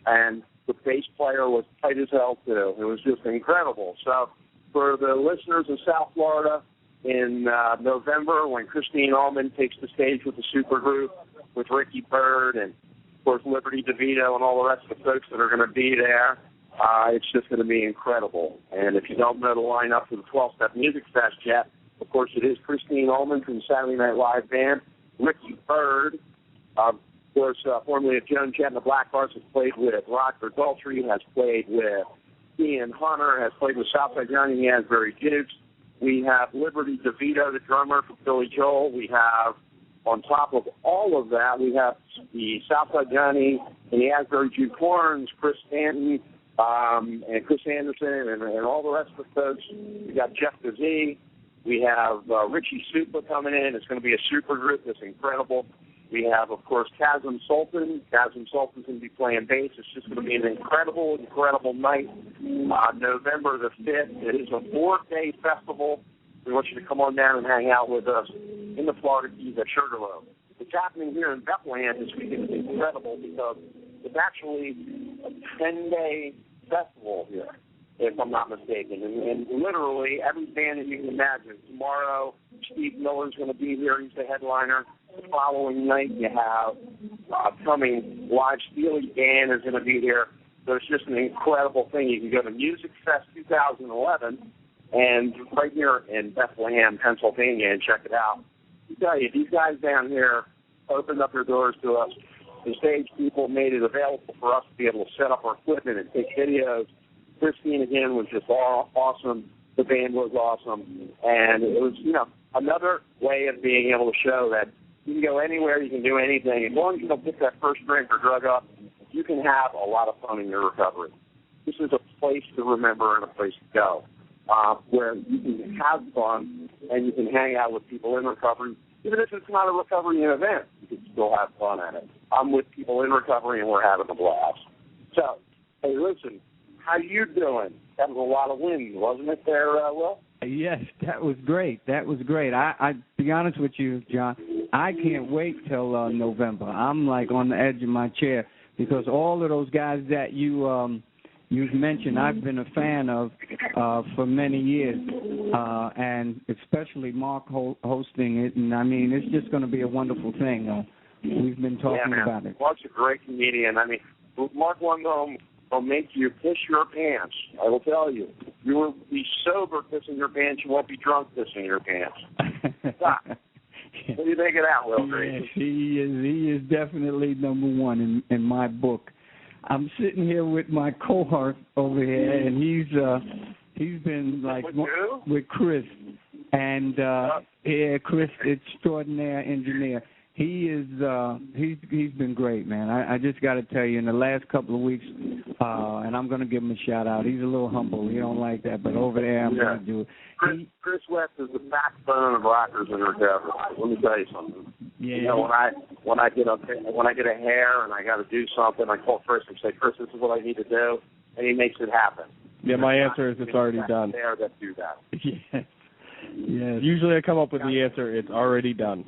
and the bass player was tight as hell, too. It was just incredible. So for the listeners in South Florida, in November, when Christine Ohlman takes the stage with the supergroup, with Ricky Byrd and, of course, Liberty Devito and all the rest of the folks that are going to be there, it's just going to be incredible. And if you don't know the lineup for the 12-Step Music Fest yet, of course, it is Christine Ohlman from the Saturday Night Live Band, Ricky Byrd, of course, formerly of Joan, Jett, and the Blackhearts, has played with Roger Daltrey, has played with Ian Hunter has played with Southside Johnny and the Asbury Jukes. We have Liberty Devito, the drummer from Philly Joel. We have, on top of all of that, we have the Southside Johnny and the Asbury Juke horns, Chris Stanton, and Chris Anderson, and all the rest of the folks. We got Jeff Gazee. We have Richie Supa coming in. It's going to be a super group that's incredible. We have, of course, Kasim Sulton. Kasim Sulton's going to be playing bass. It's just going to be an incredible, incredible night. November the 5th. It is a 4-day festival. We want you to come on down and hang out with us in the Florida Keys at Sugarloaf. What's happening here in Bethlehem this weekend is incredible because it's actually a 10-day festival here, if I'm not mistaken. And literally every band that you can imagine. Tomorrow, Steve Miller's going to be here. He's the headliner. The following night, you have coming live Steely Dan is going to be here. So it's just an incredible thing. You can go to Music Fest 2011 and right here in Bethlehem, Pennsylvania, and check it out. I tell you, these guys down here opened up their doors to us. The stage people made it available for us to be able to set up our equipment and take videos. Christine, again, was just awesome. The band was awesome. And it was, another way of being able to show that you can go anywhere, you can do anything. As long as you don't pick that first drink or drug up, you can have a lot of fun in your recovery. This is a place to remember and a place to go where you can have fun and you can hang out with people in recovery. Even if it's not a recovery event, you can still have fun at it. I'm with people in recovery and we're having a blast. So, hey, listen, how you doing? That was a lot of wind, wasn't it there, Will? Yes, that was great. That was great. I be honest with you, John, I can't wait till November. I'm like on the edge of my chair because all of those guys that you've mentioned, I've been a fan of for many years, and especially Mark hosting it. And I mean, it's just going to be a wonderful thing. We've been talking about it. Mark's a great comedian. I mean, Mark Lundholm will make you piss your pants. I will tell you. You will be sober pissing your pants. You won't be drunk pissing your pants. What do you think of that, Will? Yes, he is definitely number one in my book. I'm sitting here with my cohort over here, and he's been like with Chris, and Chris, extraordinaire engineer. He's been great, man. I just got to tell you, in the last couple of weeks, and I'm going to give him a shout out. He's a little humble. He don't like that, but over there I'm going to do it. Chris West is the backbone of Rockers in Recovery. Let me tell you something. Yeah. When I get a hair and I got to do something, I call Chris and say, Chris, this is what I need to do, and he makes it happen. Yeah, my answer is it's already done. There that do that. Yes. Yes. Usually I come up with the answer, it's already done.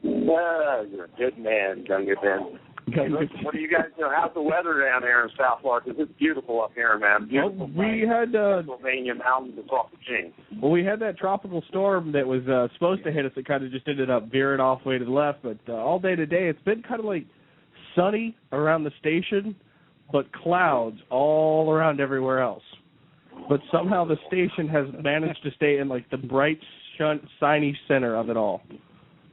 You're a good man, Gunga Ben. Hey, what do you guys do? How's the weather down there in South Florida? Because it's beautiful up here, man. Beautiful. Well, we had Pennsylvania mountains. It's off the chain. Well, we had that tropical storm that was supposed to hit us. It kind of just ended up veering off way to the left. But all day today, it's been kind of like sunny around the station, but clouds all around everywhere else. But somehow the station has managed to stay in like the bright, shiny center of it all.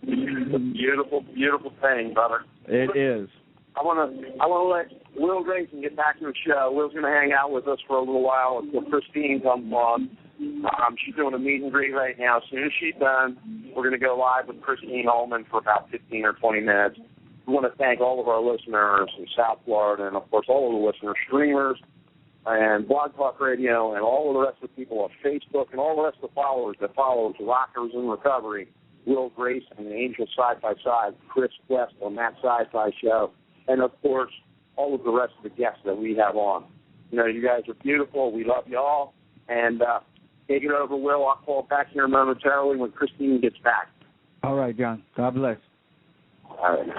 It's a beautiful, beautiful thing, brother. It is. I want to let Will Grayson get back to the show. Will's going to hang out with us for a little while until Christine comes on. She's doing a meet and greet right now. As soon as she's done, we're going to go live with Christine Ohlman for about 15 or 20 minutes. We want to thank all of our listeners in South Florida and, of course, all of the listeners, streamers, and Blog Talk Radio, and all of the rest of the people on Facebook, and all the rest of the followers that follow Rockers in Recovery. Will Grayson and Angel Side by Side, Chris West on that Sci-Fi show, and, of course, all of the rest of the guests that we have on. You guys are beautiful. We love you all. And take it over, Will. I'll call back here momentarily when Christine gets back. All right, John. God bless. All right.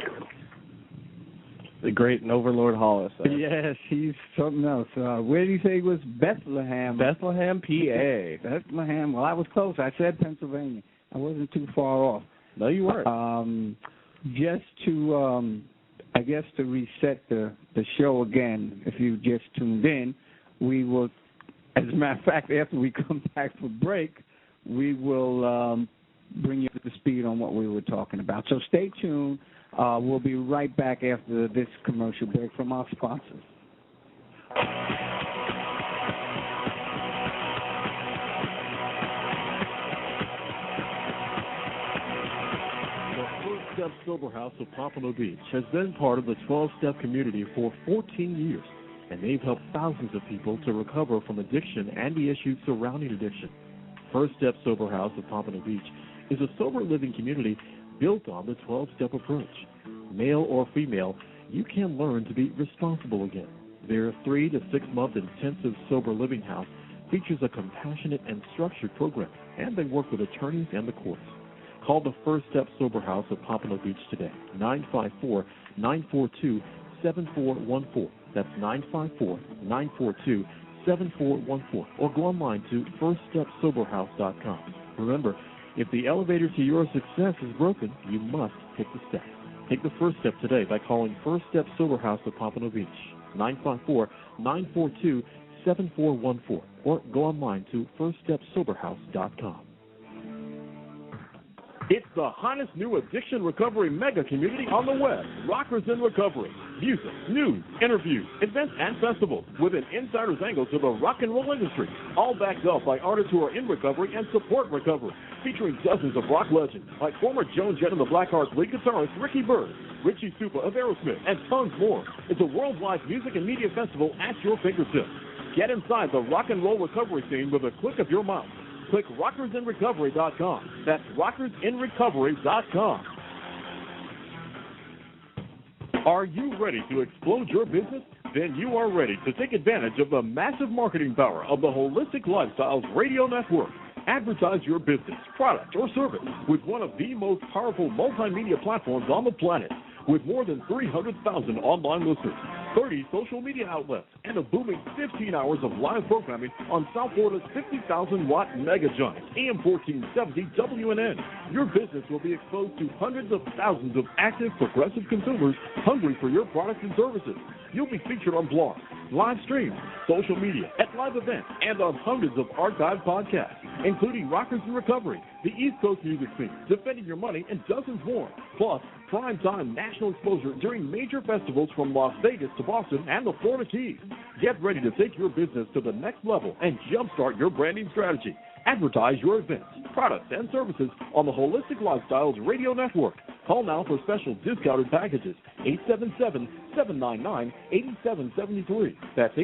The great Overlord Hollis. Yes, he's something else. Where did he say he was? Bethlehem. Bethlehem, PA. Bethlehem. Well, I was close. I said Pennsylvania. I wasn't too far off. No, you weren't. Just to, I guess, to reset the show again, if you just tuned in, we will, as a matter of fact, after we come back for break, we will bring you up to speed on what we were talking about. So stay tuned. We'll be right back after this commercial break from our sponsors. Step Sober House of Pompano Beach has been part of the 12-Step community for 14 years, and they've helped thousands of people to recover from addiction and the issues surrounding addiction. First Step Sober House of Pompano Beach is a sober living community built on the 12-Step approach. Male or female, you can learn to be responsible again. Their 3 to 6 month intensive sober living house features a compassionate and structured program, and they work with attorneys and the courts. Call the First Step Sober House of Pompano Beach today, 954-942-7414. That's 954-942-7414. Or go online to firststepsoberhouse.com. Remember, if the elevator to your success is broken, you must hit the steps. Take the first step today by calling First Step Sober House of Pompano Beach, 954-942-7414. Or go online to firststepsoberhouse.com. It's the hottest new addiction recovery mega community on the web, Rockers in Recovery. Music, news, interviews, events, and festivals with an insider's angle to the rock and roll industry, all backed up by artists who are in recovery and support recovery, featuring dozens of rock legends like former Joan, Jett, and the Blackhearts lead guitarist Byrd, Richie Supa of Aerosmith, and tons more. It's a worldwide music and media festival at your fingertips. Get inside the rock and roll recovery scene with a click of your mouse. Click rockersinrecovery.com. That's rockersinrecovery.com. Are you ready to explode your business? Then you are ready to take advantage of the massive marketing power of the Holistic Lifestyles Radio Network. Advertise your business, product, or service with one of the most powerful multimedia platforms on the planet. With more than 300,000 online listeners, 30 social media outlets, and a booming 15 hours of live programming on South Florida's 50,000-watt mega giant, AM 1470 WNN. Your business will be exposed to hundreds of thousands of active, progressive consumers hungry for your products and services. You'll be featured on blogs, live streams, social media, at live events, and on hundreds of archived podcasts, including Rockers in Recovery, the East Coast music scene, Defending Your Money, and dozens more. Plus, prime-time national exposure during major festivals from Las Vegas to Boston and the Florida Keys. Get ready to take your business to the next level and jumpstart your branding strategy. Advertise your events, products, and services on the Holistic Lifestyles Radio Network. Call now for special discounted packages, 877-799-8773. That's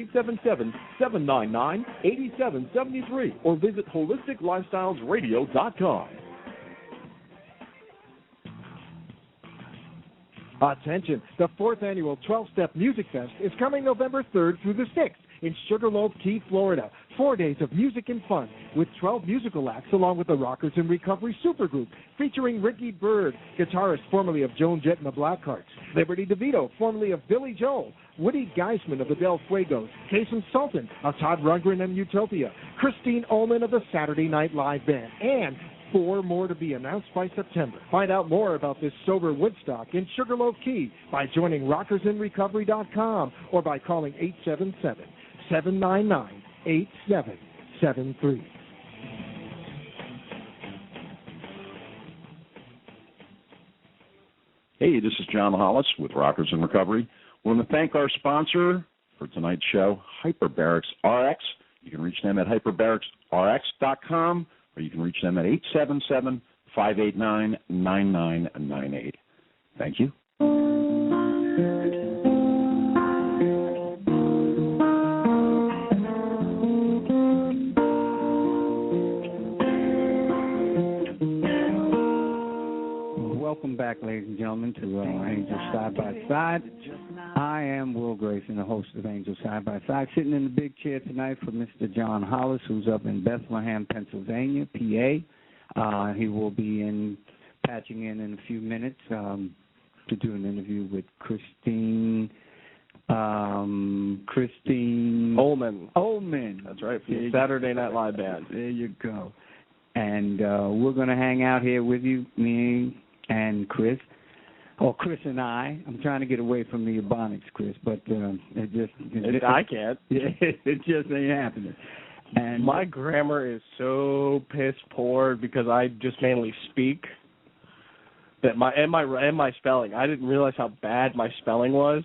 877-799-8773. Or visit holisticlifestylesradio.com. Attention, the 4th annual 12-Step Music Fest is coming November 3rd through the 6th in Sugarloaf Key, Florida. 4 days of music and fun with 12 musical acts along with the Rockers in Recovery supergroup featuring Byrd, guitarist formerly of Joan, Jett, and the Blackhearts, Liberty Devito, formerly of Billy Joel, Woody Geisman of the Del Fuegos, Kasim Sulton of Todd, Rundgren, and Utopia, Christine Ohlman of the Saturday Night Live Band, and 4 more to be announced by September. Find out more about this sober Woodstock in Sugarloaf Key by joining rockersinrecovery.com or by calling 877-799-8773. Hey, this is John Hollis with Rockers in Recovery. We want to thank our sponsor for tonight's show, Hyperbarics RX. You can reach them at hyperbaricsrx.com. or you can reach them at 877-589-9998. Thank you. Welcome back, ladies and gentlemen, to Angel Side by Side. I am Will Grayson, the host of Angel Side by Side, sitting in the big chair tonight for Mr. John Hollis, who's up in Bethlehem, Pennsylvania, PA. He will be patching in a few minutes to do an interview with Christine Ohlman. That's right, from the Saturday Night Live Band. There you go. And we're going to hang out here with you, me and Chris. Or Chris and I. I'm trying to get away from the Ebonics, Chris, but I can't. It just ain't happening. And my grammar is so piss poor because I just mainly speak that my spelling. I didn't realize how bad my spelling was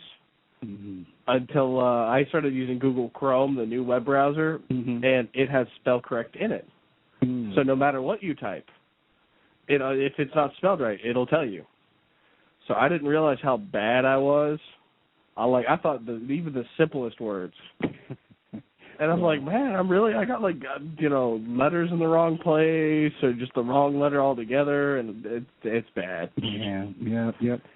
until I started using Google Chrome, the new web browser, and it has spell correct in it. So no matter what you type, if it's not spelled right, it'll tell you. So I didn't realize how bad I was. I thought even the simplest words. And I'm like, man, I got letters in the wrong place or just the wrong letter altogether, and it's bad. Yeah.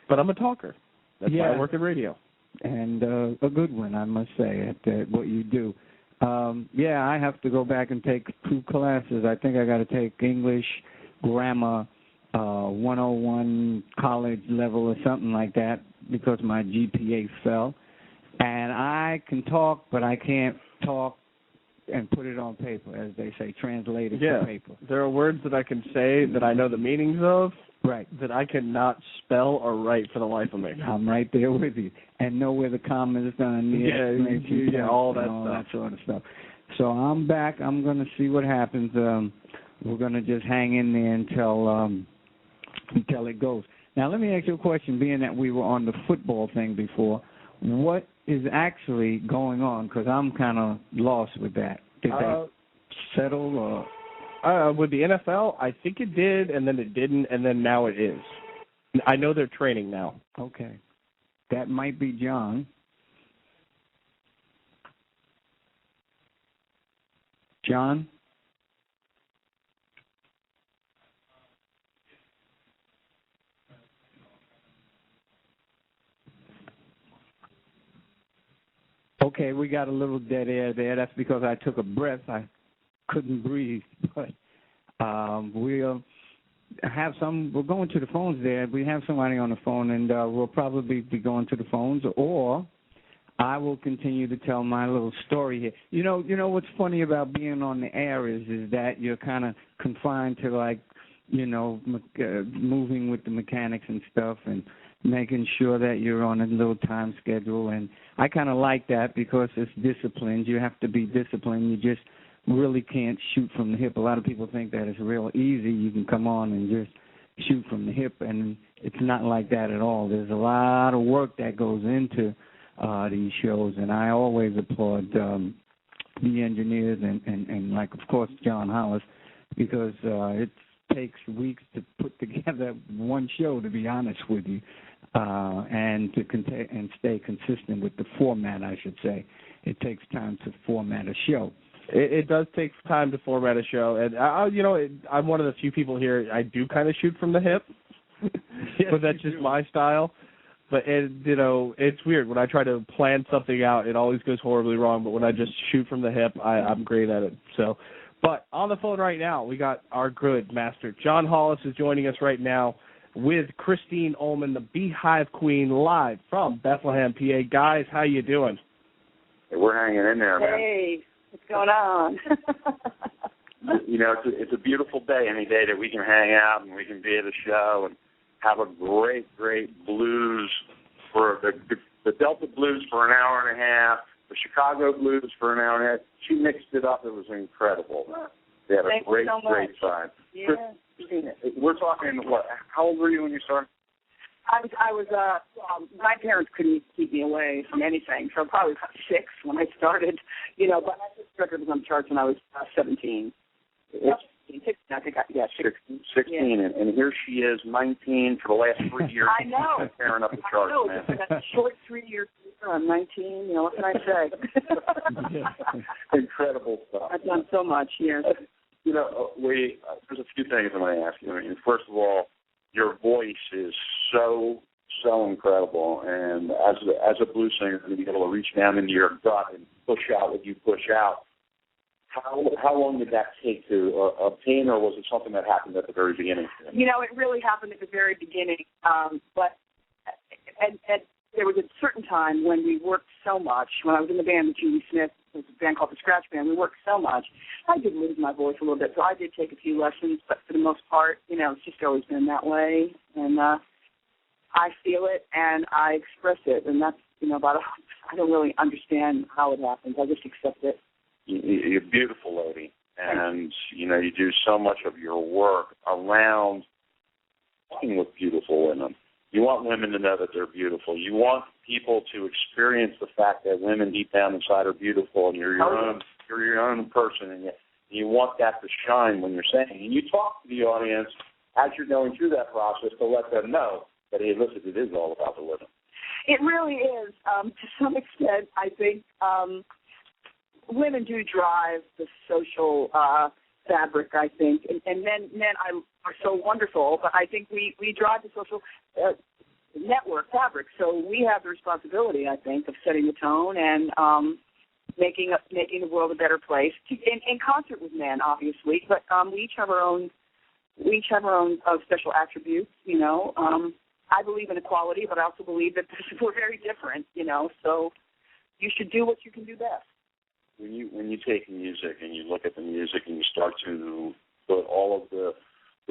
But I'm a talker. That's why I work in radio. And a good one, I must say, at what you do. I have to go back and take 2 classes. I think I got to take English, grammar, 101 college level or something like that because my GPA fell. And I can talk, but I can't talk and put it on paper, as they say, translate it to paper. There are words that I can say that I know the meanings of, right, that I cannot spell or write for the life of me. I'm right there with you. And know where the comma is done, all that sort of stuff. So I'm back. I'm going to see what happens. We're going to just hang in there until it goes. Now, let me ask you a question, being that we were on the football thing before. What is actually going on? Because I'm kind of lost with that. Did they settle? Or? With the NFL, I think it did, and then it didn't, and then now it is. I know they're training now. Okay. That might be John. John? Okay, we got a little dead air there. That's because I took a breath. I couldn't breathe. But we'll have we're going to the phones there. We have somebody on the phone, and we'll probably be going to the phones, or I will continue to tell my little story here. You know what's funny about being on the air is that you're kind of confined to, moving with the mechanics and stuff and making sure that you're on a little time schedule. And I kind of like that because it's disciplined. You have to be disciplined. You just really can't shoot from the hip. A lot of people think that it's real easy. You can come on and just shoot from the hip, and it's not like that at all. There's a lot of work that goes into these shows, and I always applaud the engineers and of course, John Hollis, because it takes weeks to put together one show, to be honest with you, and stay consistent with the format, I should say. It takes time to format a show. It does take time to format a show, and I'm one of the few people here. I do kind of shoot from the hip, but that's just my style. But it's weird when I try to plan something out. It always goes horribly wrong. But when I just shoot from the hip, I'm great at it. So, but on the phone right now, we got our good master John Hollis is joining us right now with Christine Ohlman, the Beehive Queen, live from Bethlehem, PA. Guys, how you doing? Hey, we're hanging in there, man. Hey. What's going on? It's a beautiful day, any day that we can hang out and we can be at a show and have a great blues for the Delta Blues for an hour and a half, the Chicago Blues for an hour and a half. She mixed it up. It was incredible. They had a great time. Yeah. Christine, we're talking, how old were you when you started? I was my parents couldn't keep me away from anything, so probably about 6 when I started, but my first record was on the charts when I was 17. 16, I think, 16, and here she is, 19 for the last 3 years. I know. Tearing up the charts, man. That's a short 3 years. I'm 19, what can I say? Incredible stuff. I've done so much, yes. There's a few things I'm going to ask you. First of all, your voice is so incredible, and as a blues singer, to be able to reach down into your gut and push out what you push out. How long did that take to obtain, or was it something that happened at the very beginning? It really happened at the very beginning, but there was a certain time when we worked so much. When I was in the band with Julie Smith, it was a band called the Scratch Band, we worked so much. I did lose my voice a little bit, so I did take a few lessons, but for the most part, it's just always been that way. And I feel it, and I express it, and that's, I don't really understand how it happens. I just accept it. You're a beautiful lady, and, you do so much of your work around working with beautiful women. You want women to know that they're beautiful. You want people to experience the fact that women deep down inside are beautiful, and you're your own person, and you want that to shine when you're saying. And you talk to the audience as you're going through that process to let them know But hey, listen, it is all about the living. It really is. To some extent, I think women do drive the social fabric, I think. And men are so wonderful, but I think we drive the social network fabric. So we have the responsibility, I think, of setting the tone and making the world a better place in concert with men, obviously. But we each have our own special attributes, you know. I believe in equality, but I also believe that we're very different, you know. So you should do what you can do best. When you take music and you look at the music and you start to put all of the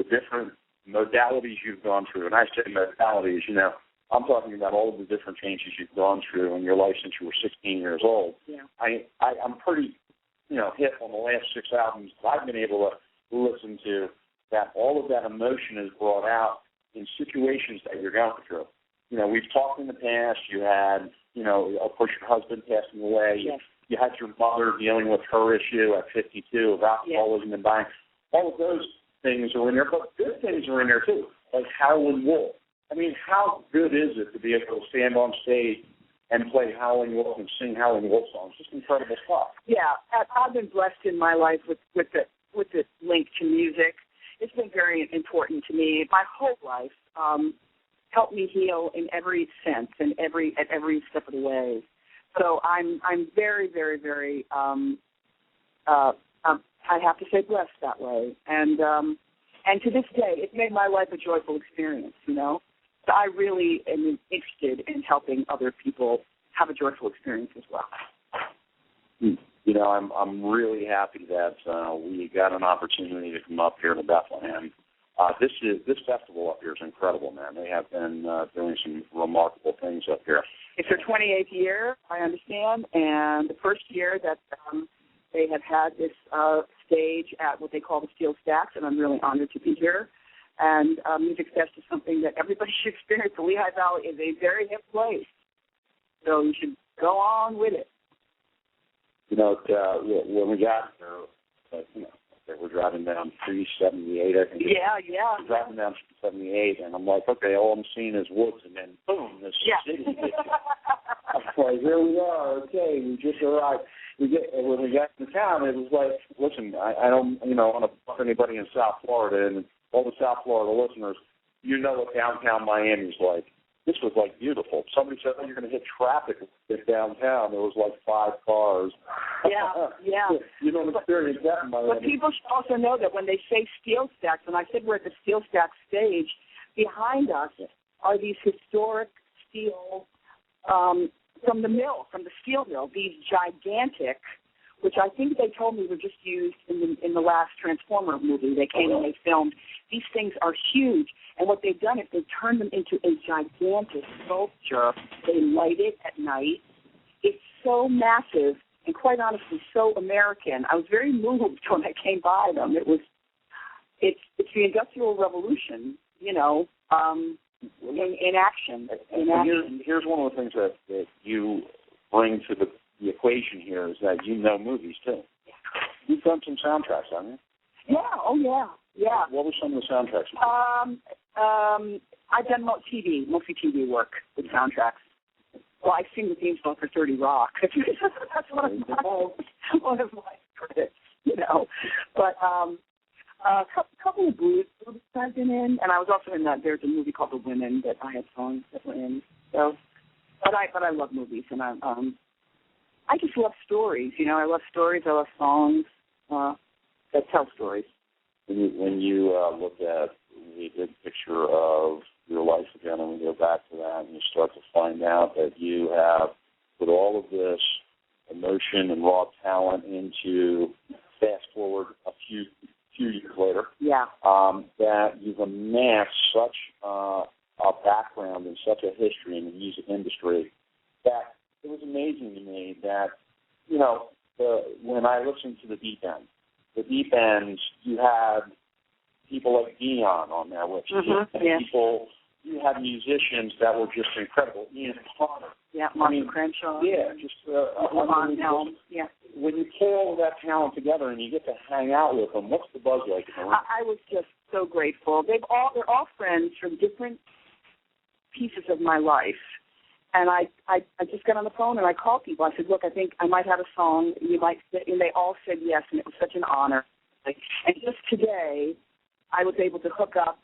different modalities you've gone through, and I say modalities, you know, I'm talking about all of the different changes you've gone through in your life since you were 16 years old. Yeah. I'm pretty, you know, hip on the last 6 albums I've been able to listen to, that all of that emotion is brought out in situations that you're going through. You know, we've talked in the past, you had, you know, of course your husband passing away. Yes. You had your mother dealing with her issue at 52 of alcoholism and dying. All of those things are in there, but good things are in there too, like Howlin' Wolf. I mean, how good is it to be able to stand on stage and play Howlin' Wolf and sing Howlin' Wolf songs? Just incredible stuff. Yeah, I've been blessed in my life with the link to music. It's been very important to me. My whole life helped me heal in every sense and at every step of the way. So I'm very, very, very I have to say blessed that way. And to this day, it's made my life a joyful experience. You know, so I really am interested in helping other people have a joyful experience as well. You know, I'm really happy that we got an opportunity to come up here to Bethlehem. This festival up here is incredible, man. They have been doing some remarkable things up here. It's their 28th year, I understand, and the first year that they have had this stage at what they call the Steel Stacks, and I'm really honored to be here. And Music Fest is something that everybody should experience. The Lehigh Valley is a very hip place, so you should go on with it. You know, when we got there, you know, we're driving down 378, I think. Yeah. We're driving down 378, and I'm like, okay, all I'm seeing is woods, and then boom, this city. I'm like, here we are. Okay, we just arrived. When we got to town, it was like, listen, I don't, you know, want to fuck anybody in South Florida, and all the South Florida listeners, you know what downtown Miami's like. This was, like, beautiful. Somebody said, oh, you're going to hit traffic downtown. There was, like, 5 cars. Yeah. You don't experience that in Miami. But people should also know that when they say Steel Stacks, and I said we're at the Steel Stacks stage, behind us are these historic steel from the mill, from the steel mill, these gigantic, which I think they told me were just used in the last Transformer movie. They came and they filmed. These things are huge. And what they've done is they've turned them into a gigantic sculpture. They light it at night. It's so massive and, quite honestly, so American. I was very moved when I came by them. It's the Industrial Revolution, you know, in action. Here's one of the things that you bring to the equation here is that you know movies, too. You've done some soundtracks, haven't you? Yeah. What were some of the soundtracks? I've done mostly TV work with soundtracks. Well, I sing the theme song for 30 Rock. That's one of my credits, you know. But a couple of blues I've been in, and I was also in that. There's a movie called The Women that I had songs that were in. So, but I love movies, and I just love stories. You know, I love stories. I love songs that tell stories. When you look at the big picture of your life again, and we go back to that, and you start to find out that you have put all of this emotion and raw talent into, fast forward a few years later, that you've amassed such a background and such a history in the music industry that it was amazing to me that, you know, when I listened to the deep ends, you had people like Dion on there with you. People, you had musicians that were just incredible. Ian Connor. Yeah, Martin Crenshaw. Yeah, just Lundholm. Yeah. When you pull all of that talent together and you get to hang out with them, what's the buzz like in the room? I was just so grateful. They're all friends from different pieces of my life. And I just got on the phone and I called people. I said, look, I think I might have a song you might fit. And they all said yes, and it was such an honor. And just today, I was able to hook up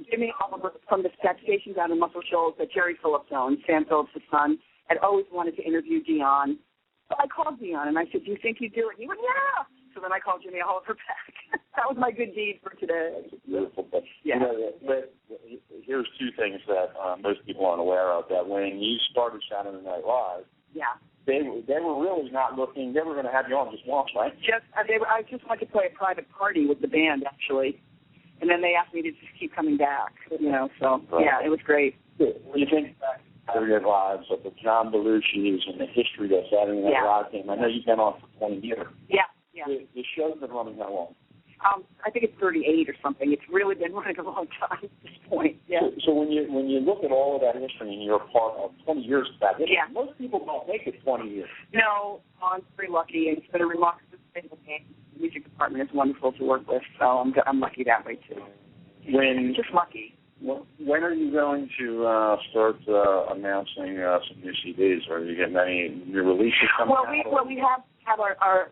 Jimmy Oliver from the station down in Muscle Shoals that Jerry Phillips owned, Sam Phillips' son, had always wanted to interview Dion. So I called Dion and I said, do you think you'd do it? And he went, yeah. So then I called Jimmy Oliver back. That was my good deed for today. Beautiful. But, yeah. But here's two things that most people aren't aware of. That when you started Saturday Night Live, they were really not looking. They were going to have you on just once, right? I just wanted to play a private party with the band, actually. And then they asked me to just keep coming back, So, right. Yeah, it was great. When you think back to Saturday Night Lives, of the John Belushi's and the history that Saturday Night Live came, I know you've been on for 20 years. Yeah. The show's been running how long? I think it's 38 or something. It's really been running a long time at this point. Yeah. So when you look at all of that history and you're a part of 20 years of that history, most people don't make it 20 years. No, I'm very lucky, and it's been a remarkable thing. The music department is wonderful to work with, so I'm lucky that way too. Just lucky. When are you going to start announcing some new CDs? Are you getting any new releases coming out? We have our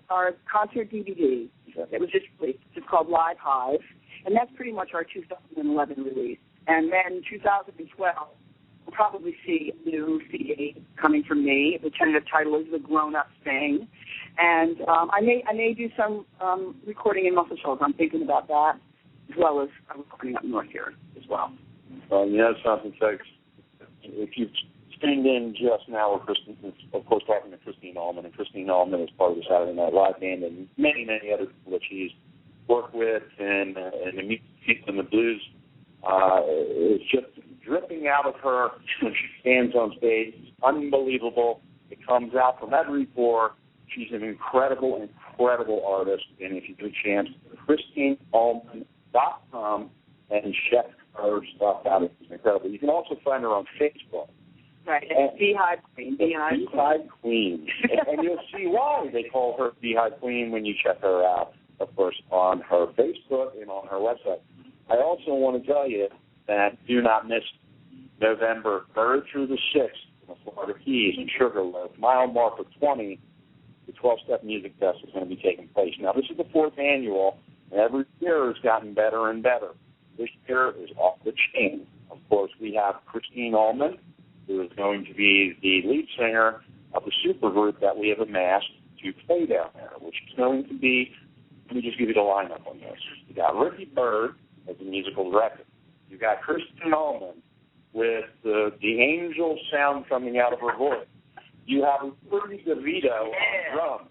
concert DVD that was just released. It's called Live Hive, and that's pretty much our 2011 release. And then 2012, we'll probably see a new CD coming from me. The tentative title is The Grown Up Thing. And I may do some recording in Muscle Shoals. I'm thinking about that, as well as I'm recording up north here as well. Something, folks. If you've tuned in just now, we're of course talking to Christine Ohlman, and Christine Ohlman is part of the Saturday Night Live band and many, many other people that she's worked with, and the music and the blues is just dripping out of her when she stands on stage. It's unbelievable. It comes out from every pore. She's an incredible, incredible artist, and if you get a chance, ChristineOhlman.com and check her stuff out. It's incredible. You can also find her on Facebook. Right, it's Beehive Queen. Beehive Queen. And you'll see why they call her Beehive Queen when you check her out, of course, on her Facebook and on her website. I also want to tell you that do not miss November 3rd through the 6th in the Florida Keys in Sugarloaf, mile marker 20. The 12-Step Music Fest is going to be taking place. Now, this is the 4th annual, and every year has gotten better and better. This year is off the chain. Of course, we have Christine Ohlman, who is going to be the lead singer of the supergroup that we have amassed to play down there, which is going to be, let me just give you the lineup on this. You got Byrd as the musical director. You got Christine Ohlman with the angel sound coming out of her voice. You have Devito on drums.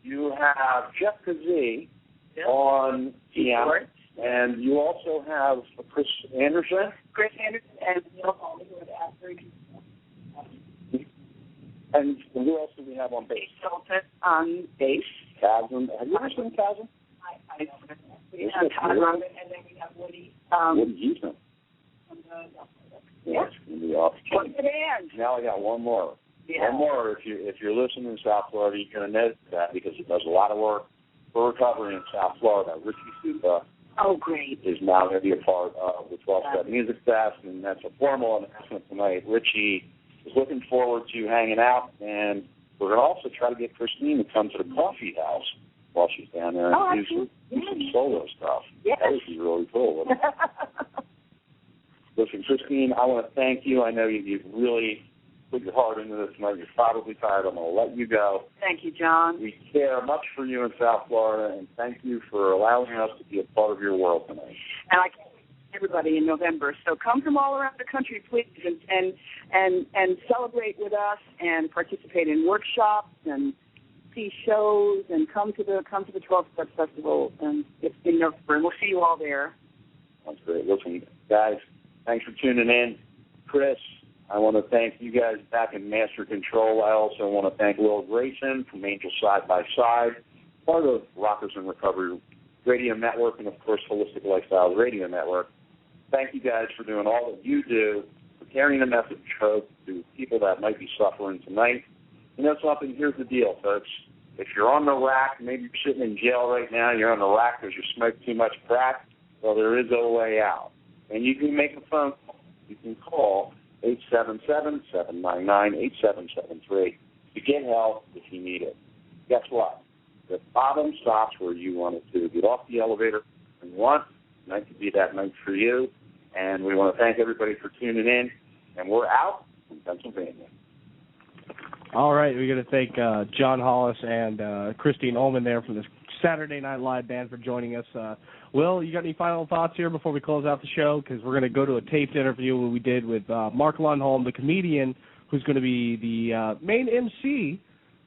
You have Jett on piano. And you also have Chris Anderson. And Neil Hawley, who are the actors. And who else do we have on bass? Sulton on bass. Kasim. Have you ever seen Kasim? I know. We have Todd, and then we have Woody. Woody Eastman. It's going to be off. What's the band? Now I got one more. Yeah. One more. If you're listening in South Florida, you're going to know that because it does a lot of work for recovery in South Florida. Richie Supa. Oh, great. Is now going to be a part of the 12-Step Music Fest, and that's a formal announcement tonight. Richie is looking forward to hanging out, and we're going to also try to get Christine to come to the coffee house while she's down there and do some solo stuff. Yes. That would be really cool. Listen, Christine, I want to thank you. I know you've really put your heart into this tonight. You're probably tired. I'm going to let you go. Thank you, John. We care much for you in South Florida, and thank you for allowing us to be a part of your world tonight. And I can't wait to see everybody in November. So come from all around the country, please, and celebrate with us and participate in workshops and see shows and come to the 12-Step Festival and it's in November. And we'll see you all there. That's great. Listen, guys, thanks for tuning in. Chris, I want to thank you guys back in Master Control. I also want to thank Will Grayson from Angel Side by Side, part of Rockers in Recovery Radio Network and, of course, Holistic Lifestyles Radio Network. Thank you guys for doing all that you do, for carrying the message to people that might be suffering tonight. You know something? Here's the deal, folks. If you're on the rack, maybe you're sitting in jail right now, you're on the rack because you smoked too much crack, well, there is a way out. And you can make a phone call. you can call 877-799-8773 to get help if you need it. Guess what? The bottom stops where you want it to. Get off the elevator when you want. Tonight could be that night for you. And we want to thank everybody for tuning in. And we're out from Pennsylvania. All right, we're going to thank John Hollis and Christine Ohlman there from the Saturday Night Live band for joining us. Will, you got any final thoughts here before we close out the show? Because we're going to go to a taped interview we did with Mark Lundholm, the comedian, who's going to be the main MC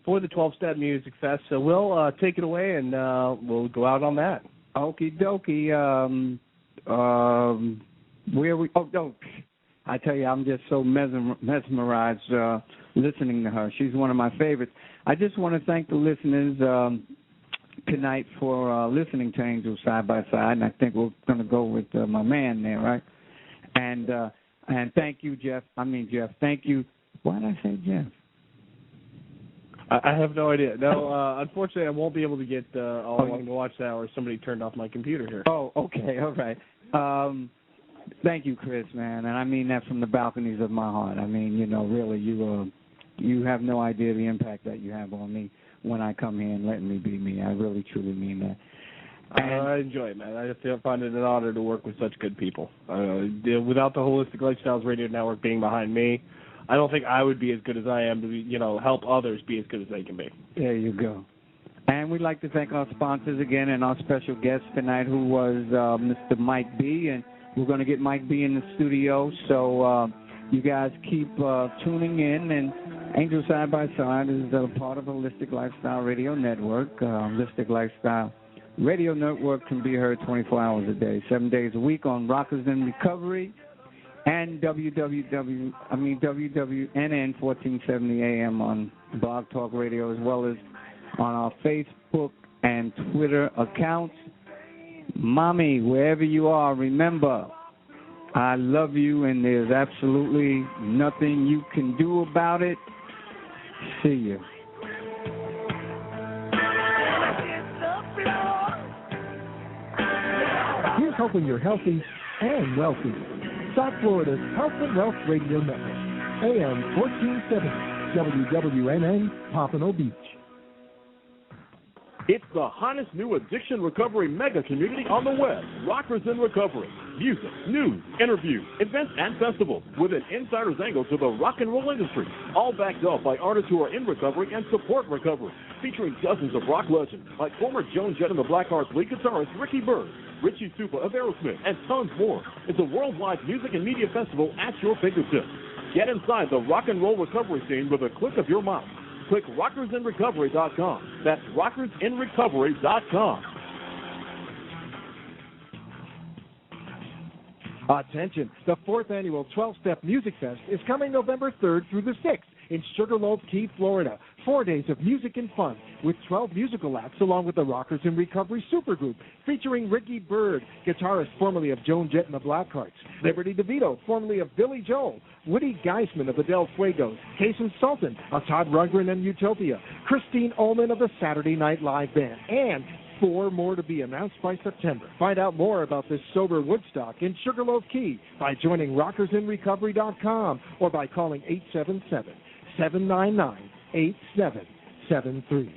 for the 12-Step Music Fest. So we'll take it away, and we'll go out on that. Okie dokie. Where we? Oh, no. I tell you, I'm just so mesmerized listening to her. She's one of my favorites. I just want to thank the listeners tonight for listening to Angels Side by Side, and I think we're going to go with my man there, right? And thank you, Jeff. Thank you. Why did I say Jeff? I have no idea. No, unfortunately, I won't be able to get all along the watchtower. Somebody turned off my computer here. Oh, okay, all right. Thank you, Chris, man, and I mean that from the balconies of my heart. I mean, really, you have no idea the impact that you have on me when I come here and letting me be me. I really, truly mean that. I enjoy it, man. I find it an honor to work with such good people. Without the Holistic Lifestyles Radio Network being behind me, I don't think I would be as good as I am to, help others be as good as they can be. There you go. And we'd like to thank our sponsors again and our special guest tonight, who was Mr. Mike B. And we're going to get Mike B in the studio, so you guys keep tuning in. And Angel Side by Side is a part of Holistic Lifestyle Radio Network. Holistic Lifestyle Radio Network can be heard 24 hours a day, 7 days a week on Rockers in Recovery and WWNN 1470 AM on Blog Talk Radio, as well as on our Facebook and Twitter accounts. Mommy, wherever you are, remember, I love you, and there's absolutely nothing you can do about it. See you. Here's hoping you're healthy and wealthy. South Florida's Health and Wealth Radio Network, AM 1470, WWNN, Pompano Beach. It's the hottest new addiction recovery mega community on the web, Rockers in Recovery. Music, news, interviews, events, and festivals with an insider's angle to the rock and roll industry, all backed up by artists who are in recovery and support recovery, featuring dozens of rock legends like former Joan, Jett, and the Blackhearts lead guitarist Byrd, Richie Supa of Aerosmith, and tons more. It's a worldwide music and media festival at your fingertips. Get inside the rock and roll recovery scene with a click of your mouse. Click rockersinrecovery.com. That's rockersinrecovery.com. Attention, the 4th annual 12-Step Music Fest is coming November 3rd through the 6th in Sugarloaf Key, Florida. 4 days of music and fun with 12 musical acts along with the Rockers in Recovery supergroup featuring Byrd, guitarist formerly of Joan, Jett, and the Blackhearts, Liberty Devito, formerly of Billy Joel, Woody Geisman of the Del Fuegos, Kasim Sulton of Todd, Rundgren, and Utopia, Christine Ohlman of the Saturday Night Live band, and 4 more to be announced by September. Find out more about this sober Woodstock in Sugarloaf Key by joining rockersinrecovery.com or by calling 877-799-8773.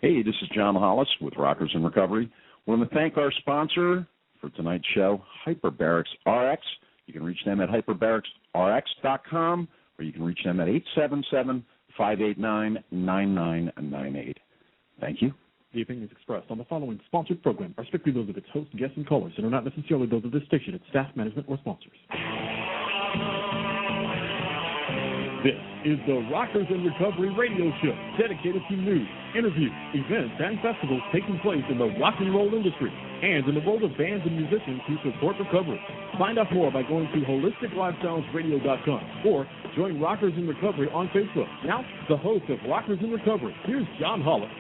Hey, this is John Hollis with Rockers in Recovery. We want to thank our sponsor for tonight's show, Hyperbarics RX. You can reach them at hyperbaricsrx.com, or you can reach them at 877-589-9998. Thank you. The opinions expressed on the following sponsored program are strictly those of its host, guests, and callers and are not necessarily those of this station, its staff, management, or sponsors. This is the Rockers in Recovery radio show, dedicated to news, interviews, events, and festivals taking place in the rock and roll industry and in the world of bands and musicians who support recovery. Find out more by going to holisticlifestylesradio.com or join Rockers in Recovery on Facebook. Now, the host of Rockers in Recovery, here's John Hollis.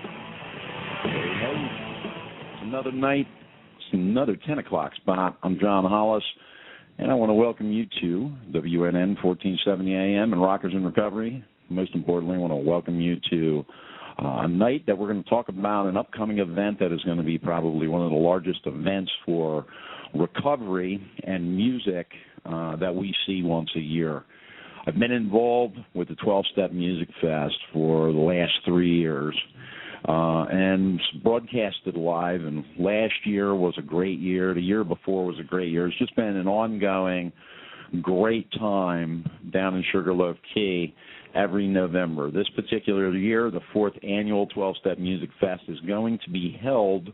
Another night, it's another 10 o'clock spot. I'm John Hollis, and I want to welcome you to WNN 1470 AM and Rockers in Recovery. Most importantly, I want to welcome you to night that we're going to talk about an upcoming event that is going to be probably one of the largest events for recovery and music that we see once a year. I've been involved with the 12-Step Music Fest for the last 3 years and broadcasted live, and last year was a great year. The year before was a great year. It's just been an ongoing great time down in Sugarloaf Key every November. This particular year, the 4th annual 12-Step Music Fest is going to be held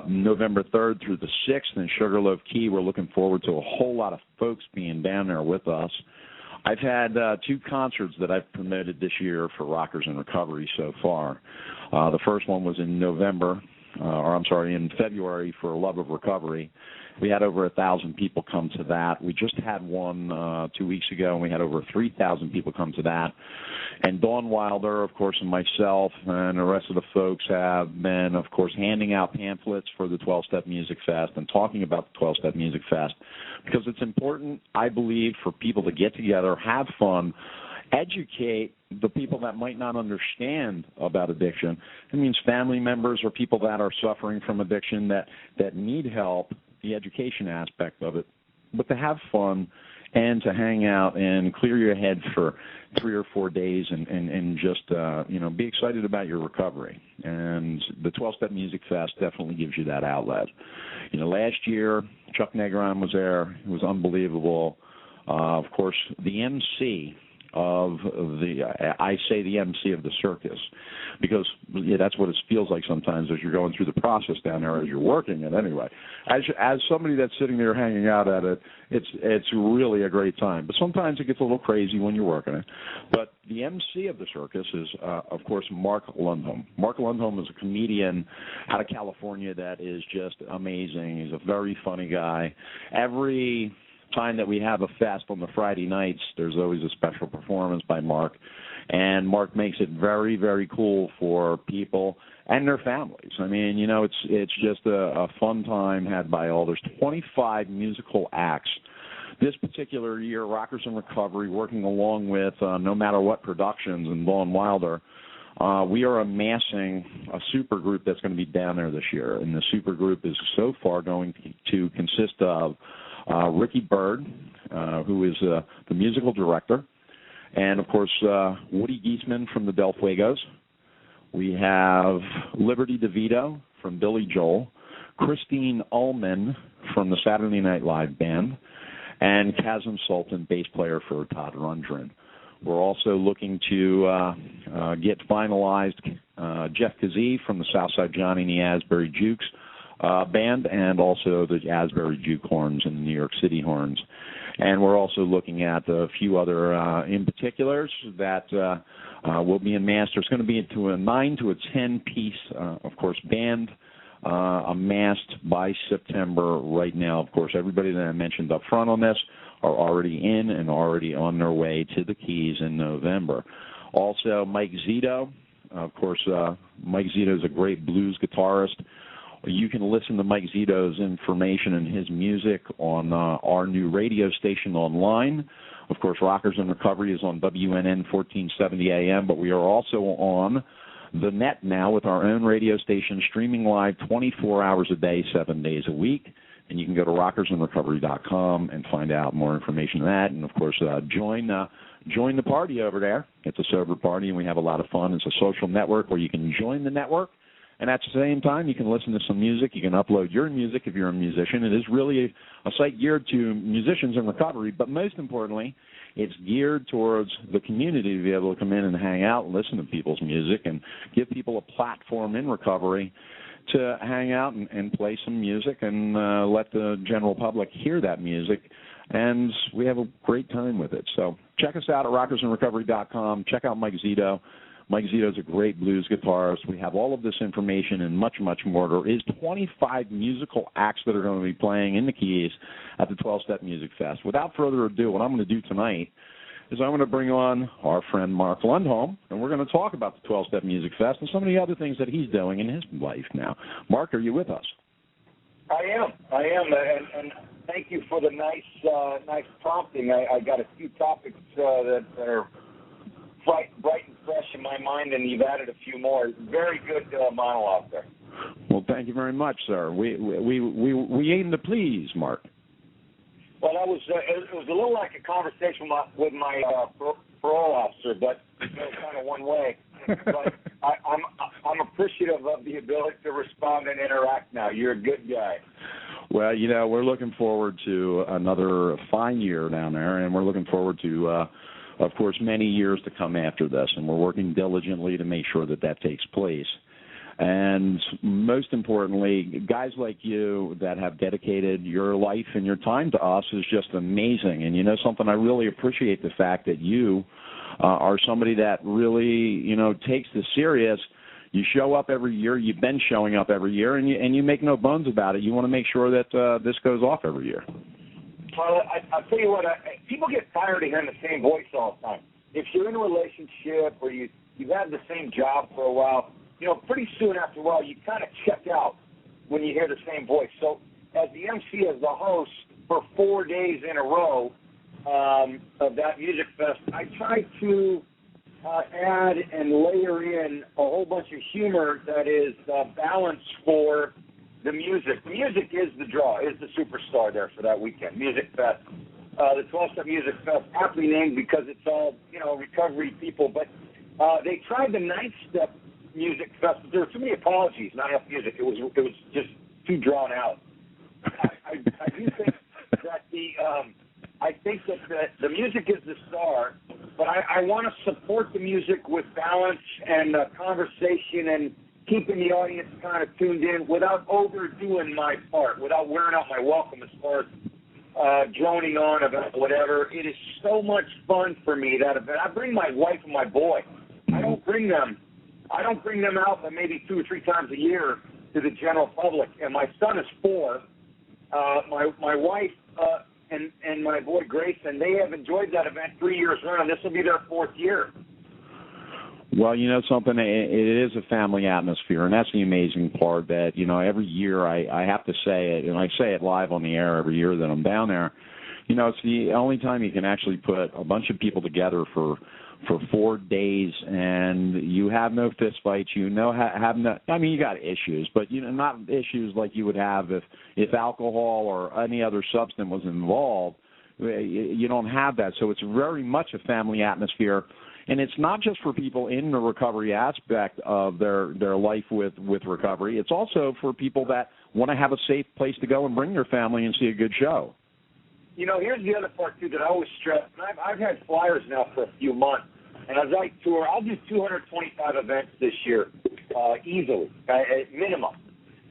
November 3rd through the 6th in Sugarloaf Key. We're looking forward to a whole lot of folks being down there with us. I've had 2 concerts that I've promoted this year for Rockers in Recovery so far. The first one was in in February for Love of Recovery. We had over 1,000 people come to that. We just had one 2 weeks ago, and we had over 3,000 people come to that. And Dawn Wilder, of course, and myself and the rest of the folks have been, of course, handing out pamphlets for the 12-Step Music Fest and talking about the 12-Step Music Fest because it's important, I believe, for people to get together, have fun, educate the people that might not understand about addiction. It means family members or people that are suffering from addiction that need help, the education aspect of it, but to have fun and to hang out and clear your head for 3 or 4 days and just, be excited about your recovery. And the 12-Step Music Fest definitely gives you that outlet. Last year, Chuck Negron was there. It was unbelievable. Of course, the MC of the MC of the circus, because that's what it feels like sometimes as you're going through the process down there as you're working it anyway. As somebody that's sitting there hanging out at it, it's really a great time. But sometimes it gets a little crazy when you're working it. But the MC of the circus is, of course, Mark Lundholm. Mark Lundholm is a comedian out of California that is just amazing. He's a very funny guy. Every time that we have a fest on the Friday nights, there's always a special performance by Mark, and Mark makes it very, very cool for people and their families. I mean, it's just a fun time had by all. There's 25 musical acts. This particular year, Rockers in Recovery, working along with No Matter What Productions and Dawn Wilder, we are amassing a super group that's going to be down there this year, and the super group is so far going to consist of Byrd, who is the musical director, and, of course, Woody Geisman from the Del Fuegos. We have Liberty Devito from Billy Joel, Christine Ohlman from the Saturday Night Live Band, and Kasim Sulton, bass player for Todd Rundgren. We're also looking to get finalized Jeff Kazee from the Southside Johnny and the Asbury Jukes band, and also the Asbury Juke horns and the New York City horns. And we're also looking at a few other in particulars that will be amassed. There's going to be a 9 to a 10-piece, of course, band amassed by September right now. Of course, everybody that I mentioned up front on this are already in and already on their way to the Keys in November. Also, Mike Zito. Of course, Mike Zito is a great blues guitarist. You can listen to Mike Zito's information and his music on our new radio station online. Of course, Rockers in Recovery is on WNN 1470 AM, but we are also on the net now with our own radio station, streaming live 24 hours a day, 7 days a week. And you can go to rockersinrecovery.com and find out more information on that. And, of course, join the party over there. It's a sober party, and we have a lot of fun. It's a social network where you can join the network. And at the same time, you can listen to some music. You can upload your music if you're a musician. It is really a site geared to musicians in recovery, but most importantly, it's geared towards the community to be able to come in and hang out and listen to people's music and give people a platform in recovery to hang out and play some music and let the general public hear that music. And we have a great time with it. So check us out at rockersinrecovery.com. Check out Mike Zito. Mike Zito is a great blues guitarist. We have all of this information and much, much more. There is 25 musical acts that are going to be playing in the Keys at the 12-Step Music Fest. Without further ado, what I'm going to do tonight is I'm going to bring on our friend Mark Lundholm, and we're going to talk about the 12-Step Music Fest and some of the other things that he's doing in his life now. Mark, are you with us? I am, and thank you for the nice prompting. I got a few topics that are bright and fresh in my mind, and you've added a few more. Very good monologue there. Well, thank you very much, sir. We aim to please, Mark. Well, that was it was a little like a conversation with my parole officer, but kind of one way. But I'm appreciative of the ability to respond and interact now. You're a good guy. Well, we're looking forward to another fine year down there, and we're looking forward to, of course, many years to come after this, and we're working diligently to make sure that takes place. And most importantly, guys like you that have dedicated your life and your time to us is just amazing. And something, I really appreciate the fact that you are somebody that really, takes this serious. You show up every year. You've been showing up every year, and you make no bones about it. You want to make sure that this goes off every year. Well, I'll tell you what, people get tired of hearing the same voice all the time. If you're in a relationship or you've had the same job for a while, pretty soon after a while, you kind of check out when you hear the same voice. So as the MC, as the host, for 4 days in a row of that music fest, I try to add and layer in a whole bunch of humor that is balanced for the music. The music is the draw, is the superstar there for that weekend, Music Fest. The 12-Step Music Fest, aptly named because it's all, recovery people. But they tried the 9-Step Music Fest. There were too many apologies, not enough music. It was just too drawn out. I do think that the music is the star, but I want to support the music with balance and conversation and keeping the audience kind of tuned in without overdoing my part, without wearing out my welcome as far as droning on about whatever. It is so much fun for me, that event. I bring my wife and my boy. I don't bring them out but maybe 2 or 3 times a year to the general public. And my son is 4. My wife and my boy Grayson, they have enjoyed that event 3 years running. This will be their 4th year. Well, something, it is a family atmosphere, and that's the amazing part that, every year I have to say it, and I say it live on the air every year that I'm down there. It's the only time you can actually put a bunch of people together for 4 days, and you have no fist fights. You got issues, but not issues like you would have if alcohol or any other substance was involved. You don't have that, so it's very much a family atmosphere, and it's not just for people in the recovery aspect of their life with recovery. It's also for people that want to have a safe place to go and bring their family and see a good show. Here's the other part, too, that I always stress. And I've had flyers now for a few months. And as I tour, I'll do 225 events this year, easily, at minimum.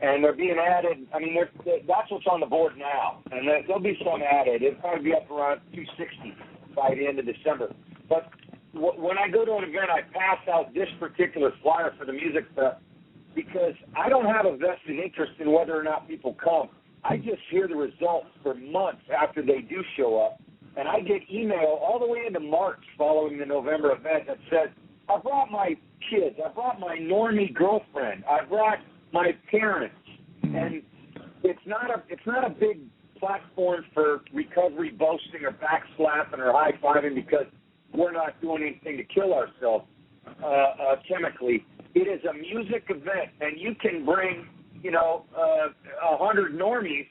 And they're being added. That's what's on the board now. And there'll be some added. It'll probably be up around 260 by the end of December. But when I go to an event, I pass out this particular flyer for the Music Fest because I don't have a vested interest in whether or not people come. I just hear the results for months after they do show up. And I get email all the way into March following the November event that says, I brought my kids, I brought my normie girlfriend, I brought my parents. And it's not a big platform for recovery boasting or backslapping or high-fiving because we're not doing anything to kill ourselves chemically. It is a music event, and you can bring, 100 normies,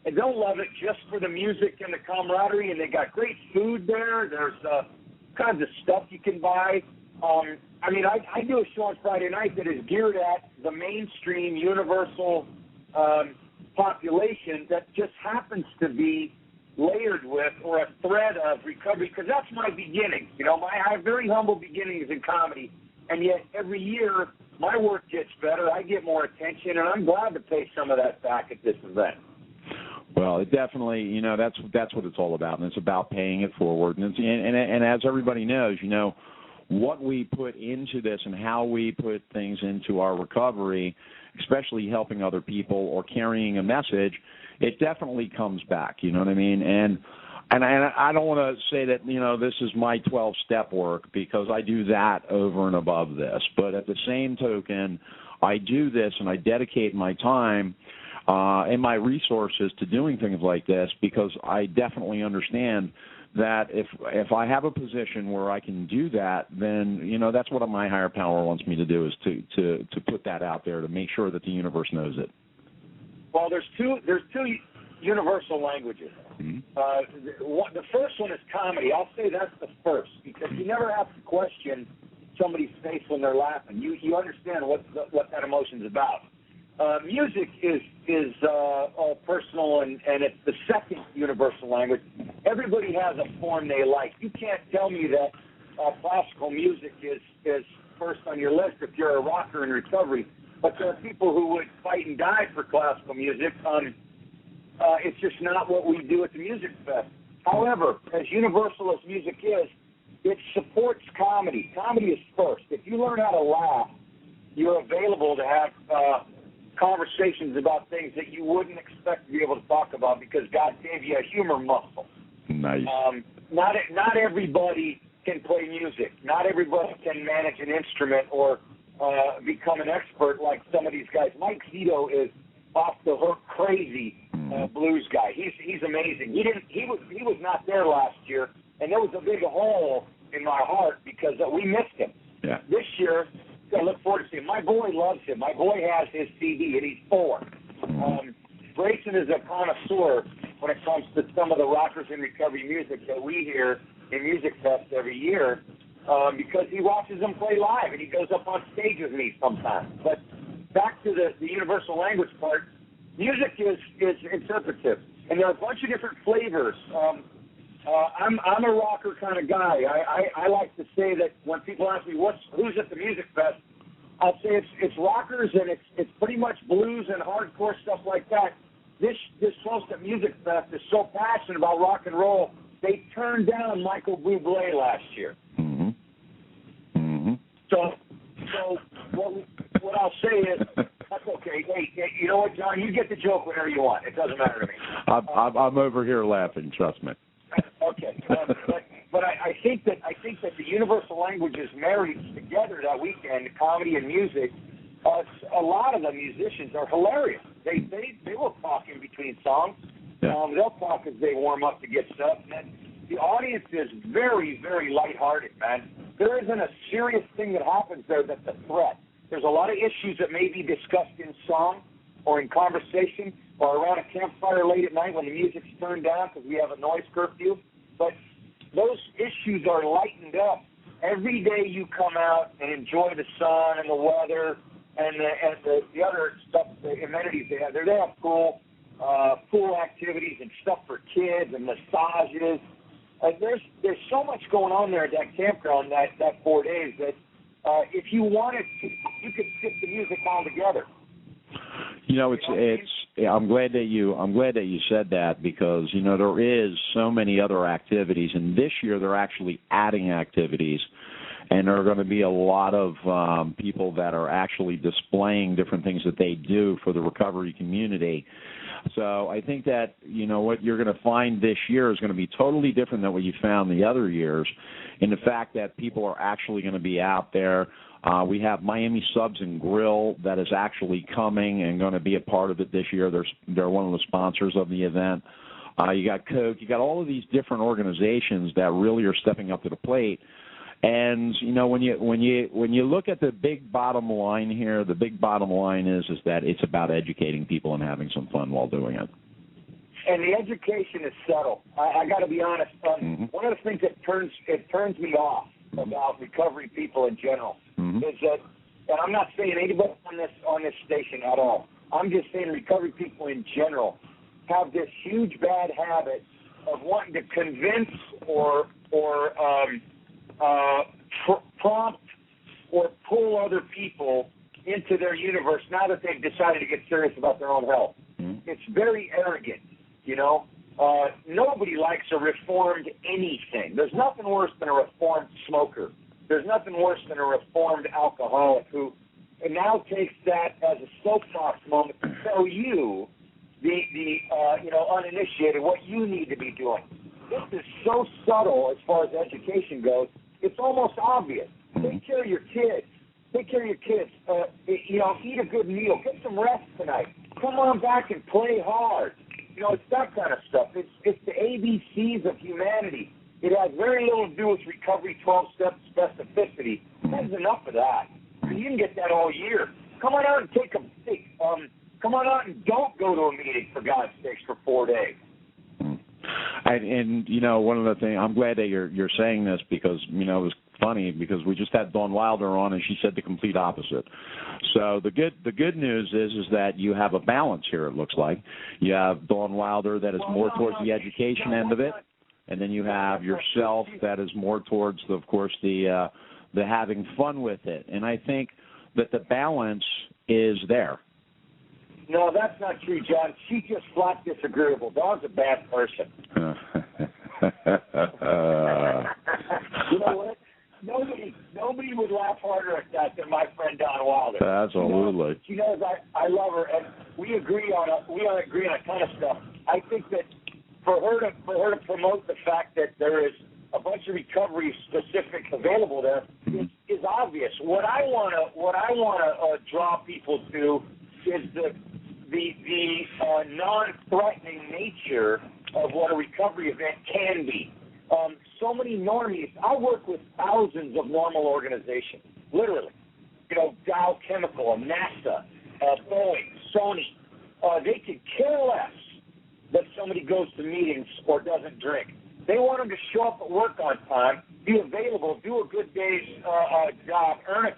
and they'll love it just for the music and the camaraderie, and they got great food there. There's kinds of stuff you can buy. I do a show on Friday night that is geared at the mainstream universal population that just happens to be layered with or a thread of recovery, because that's my beginning. I have very humble beginnings in comedy, and yet every year my work gets better, I get more attention, and I'm glad to pay some of that back at this event. Well, it definitely, that's what it's all about, and it's about paying it forward. And as everybody knows, what we put into this and how we put things into our recovery, especially helping other people or carrying a message, it definitely comes back. You know what I mean? And I don't want to say that, this is my 12-step work, because I do that over and above this. But at the same token, I do this and I dedicate my time and my resources to doing things like this, because I definitely understand that if I have a position where I can do that, then that's what my higher power wants me to do, is to put that out there to make sure that the universe knows it. Well, there's two universal languages. Mm-hmm. The first one is comedy. I'll say that's the first, because you never have to question somebody's face when they're laughing. You understand what that emotion's about. Music is all personal, and it's the second universal language. Everybody has a form they like. You can't tell me that classical music is first on your list if you're a rocker in recovery. But there are people who would fight and die for classical music. It's just not what we do at the Music Fest. However, as universal as music is, it supports comedy. Comedy is first. If you learn how to laugh, you're available to have conversations about things that you wouldn't expect to be able to talk about, because God gave you a humor muscle. Nice. Not everybody can play music. Not everybody can manage an instrument or become an expert like some of these guys. Mike Zito is off the hook crazy blues guy. He's amazing. He was not there last year, and there was a big hole in my heart because we missed him. Yeah. This year, I look forward to seeing him. My boy loves him. My boy has his CD, and he's 4. Grayson is a connoisseur when it comes to some of the rockers in recovery music that we hear in Music Fest every year, because he watches them play live, and he goes up on stage with me sometimes. But back to the universal language part, music is interpretive, and there are a bunch of different flavors. I'm a rocker kind of guy. I like to say that when people ask me who's at the Music Fest, I'll say it's rockers, and it's pretty much blues and hardcore stuff like that. This host at Music Fest is so passionate about rock and roll, they turned down Michael Bublé last year. Mm-hmm. Mm-hmm. So what I'll say is, that's okay. Hey, you know what, John? You get the joke whenever you want. It doesn't matter to me. I'm over here laughing. Trust me. Okay, but I think that the universal languages married together that weekend, comedy and music. A lot of the musicians are hilarious. They will talk in between songs. Yeah. They'll talk as they warm up to get stuff. And the audience is very, very lighthearted, man. There isn't a serious thing that happens there that's a threat. There's a lot of issues that may be discussed in song or in conversation or around a campfire late at night when the music's turned down because we have a noise curfew. But those issues are lightened up. Every day you come out and enjoy the sun and the weather and the other stuff, the amenities they have. They have pool activities and stuff for kids and massages. There's so much going on there at that campground that 4 days that if you wanted to, you could skip the music altogether. I'm glad that you said that, because there is so many other activities, and this year they're actually adding activities, and there are going to be a lot of people that are actually displaying different things that they do for the recovery community. So I think that what you're going to find this year is going to be totally different than what you found the other years, in the fact that people are actually going to be out there. We have Miami Subs and Grill that is actually coming and going to be a part of it this year. They're one of the sponsors of the event. You got Coke. You got all of these different organizations that really are stepping up to the plate. And when you look at the big bottom line here, the big bottom line is that it's about educating people and having some fun while doing it. And the education is subtle. I got to be honest. One of the things that turns me off about recovery people in general is that, and I'm not saying anybody on this station at all. I'm just saying recovery people in general have this huge bad habit of wanting to convince or prompt or pull other people into their universe now that they've decided to get serious about their own health. It's very arrogant, Nobody likes a reformed anything. There's nothing worse than a reformed smoker. There's nothing worse than a reformed alcoholic who now takes that as a soapbox moment to tell you, the uninitiated, what you need to be doing. This is so subtle as far as education goes. It's almost obvious. Take care of your kids. Eat a good meal. Get some rest tonight. Come on back and play hard. It's that kind of stuff. It's the ABCs of humanity. It has very little to do with recovery 12-step specificity. That's enough of that. You can get that all year. Come on out and take a break. Come on out and don't go to a meeting, for God's sakes, for 4 days. And one of the things, I'm glad that you're saying this because, it was funny because we just had Dawn Wilder on and she said the complete opposite. So the good news is that you have a balance here, it looks like. You have Dawn Wilder that is more towards the education end of it, and then you have yourself that is more towards, of course, the having fun with it. And I think that the balance is there. No, that's not true, John. She's just flat disagreeable. Dawn's a bad person. You know what? Nobody would laugh harder at that than my friend Dawn Wilder. Absolutely. She knows I love her, and we agree on a ton of stuff. I think that for her to promote the fact that there is a bunch of recovery specific available there is obvious. What I wanna draw people to is the non-threatening nature of what a recovery event can be. So many normies. I work with thousands of normal organizations, literally. Dow Chemical, NASA, Boeing, Sony. They could care less that somebody goes to meetings or doesn't drink. They want them to show up at work on time, be available, do a good day's job, earn a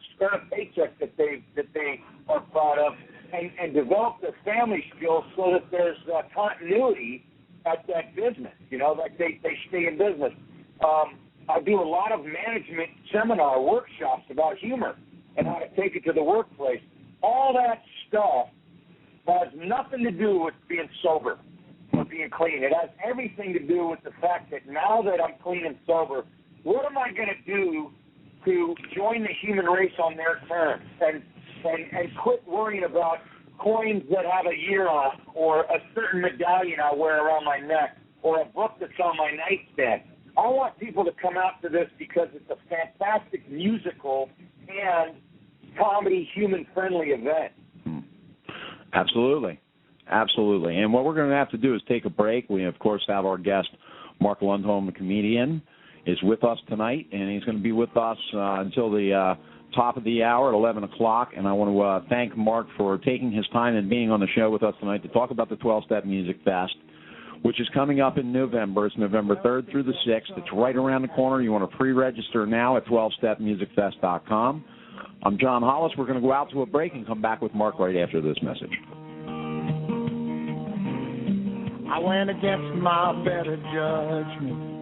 paycheck that they are proud of, and develop their family skills so that there's continuity at that business. Like they stay in business. I do a lot of management seminar workshops about humor and how to take it to the workplace. All that stuff has nothing to do with being sober or being clean. It has everything to do with the fact that now that I'm clean and sober, what am I going to do to join the human race on their terms and quit worrying about coins that have a year on or a certain medallion I wear around my neck or a book that's on my nightstand. I want people to come out to this because it's a fantastic musical and comedy, human-friendly event. Absolutely. Absolutely. And what we're going to have to do is take a break. We, of course, have our guest, Mark Lundholm, the comedian, is with us tonight, and he's going to be with us until the top of the hour at 11 o'clock. And I want to thank Mark for taking his time and being on the show with us tonight to talk about the 12-Step Music Fest, which is coming up in November. It's November 3rd through the 6th. It's right around the corner. You want to pre-register now at 12stepmusicfest.com. I'm John Hollis. We're going to go out to a break and come back with Mark right after this message. I went against my better judgment.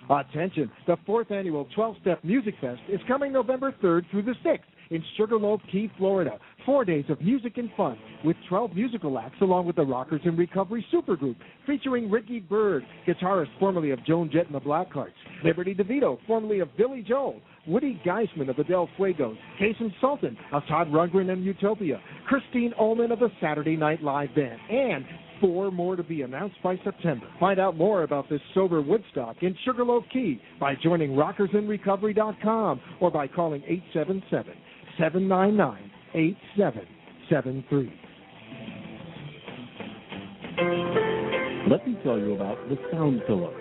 Attention, the 4th annual 12-Step Music Fest is coming November 3rd through the 6th in Sugarloaf Key, Florida. 4 days of music and fun with 12 musical acts along with the Rockers in Recovery supergroup featuring Byrd, guitarist formerly of Joan, Jett and the Blackhearts, Liberty Devito, formerly of Billy Joel, Woody Geisman of the Del Fuegos, Kasim Sulton of Todd Rundgren and Utopia, Christine Ohlman of the Saturday Night Live Band, and 4 more to be announced by September. Find out more about this sober Woodstock in Sugarloaf Key by joining rockersinrecovery.com or by calling 877-799-8773. Let me tell you about the Sound Pillow.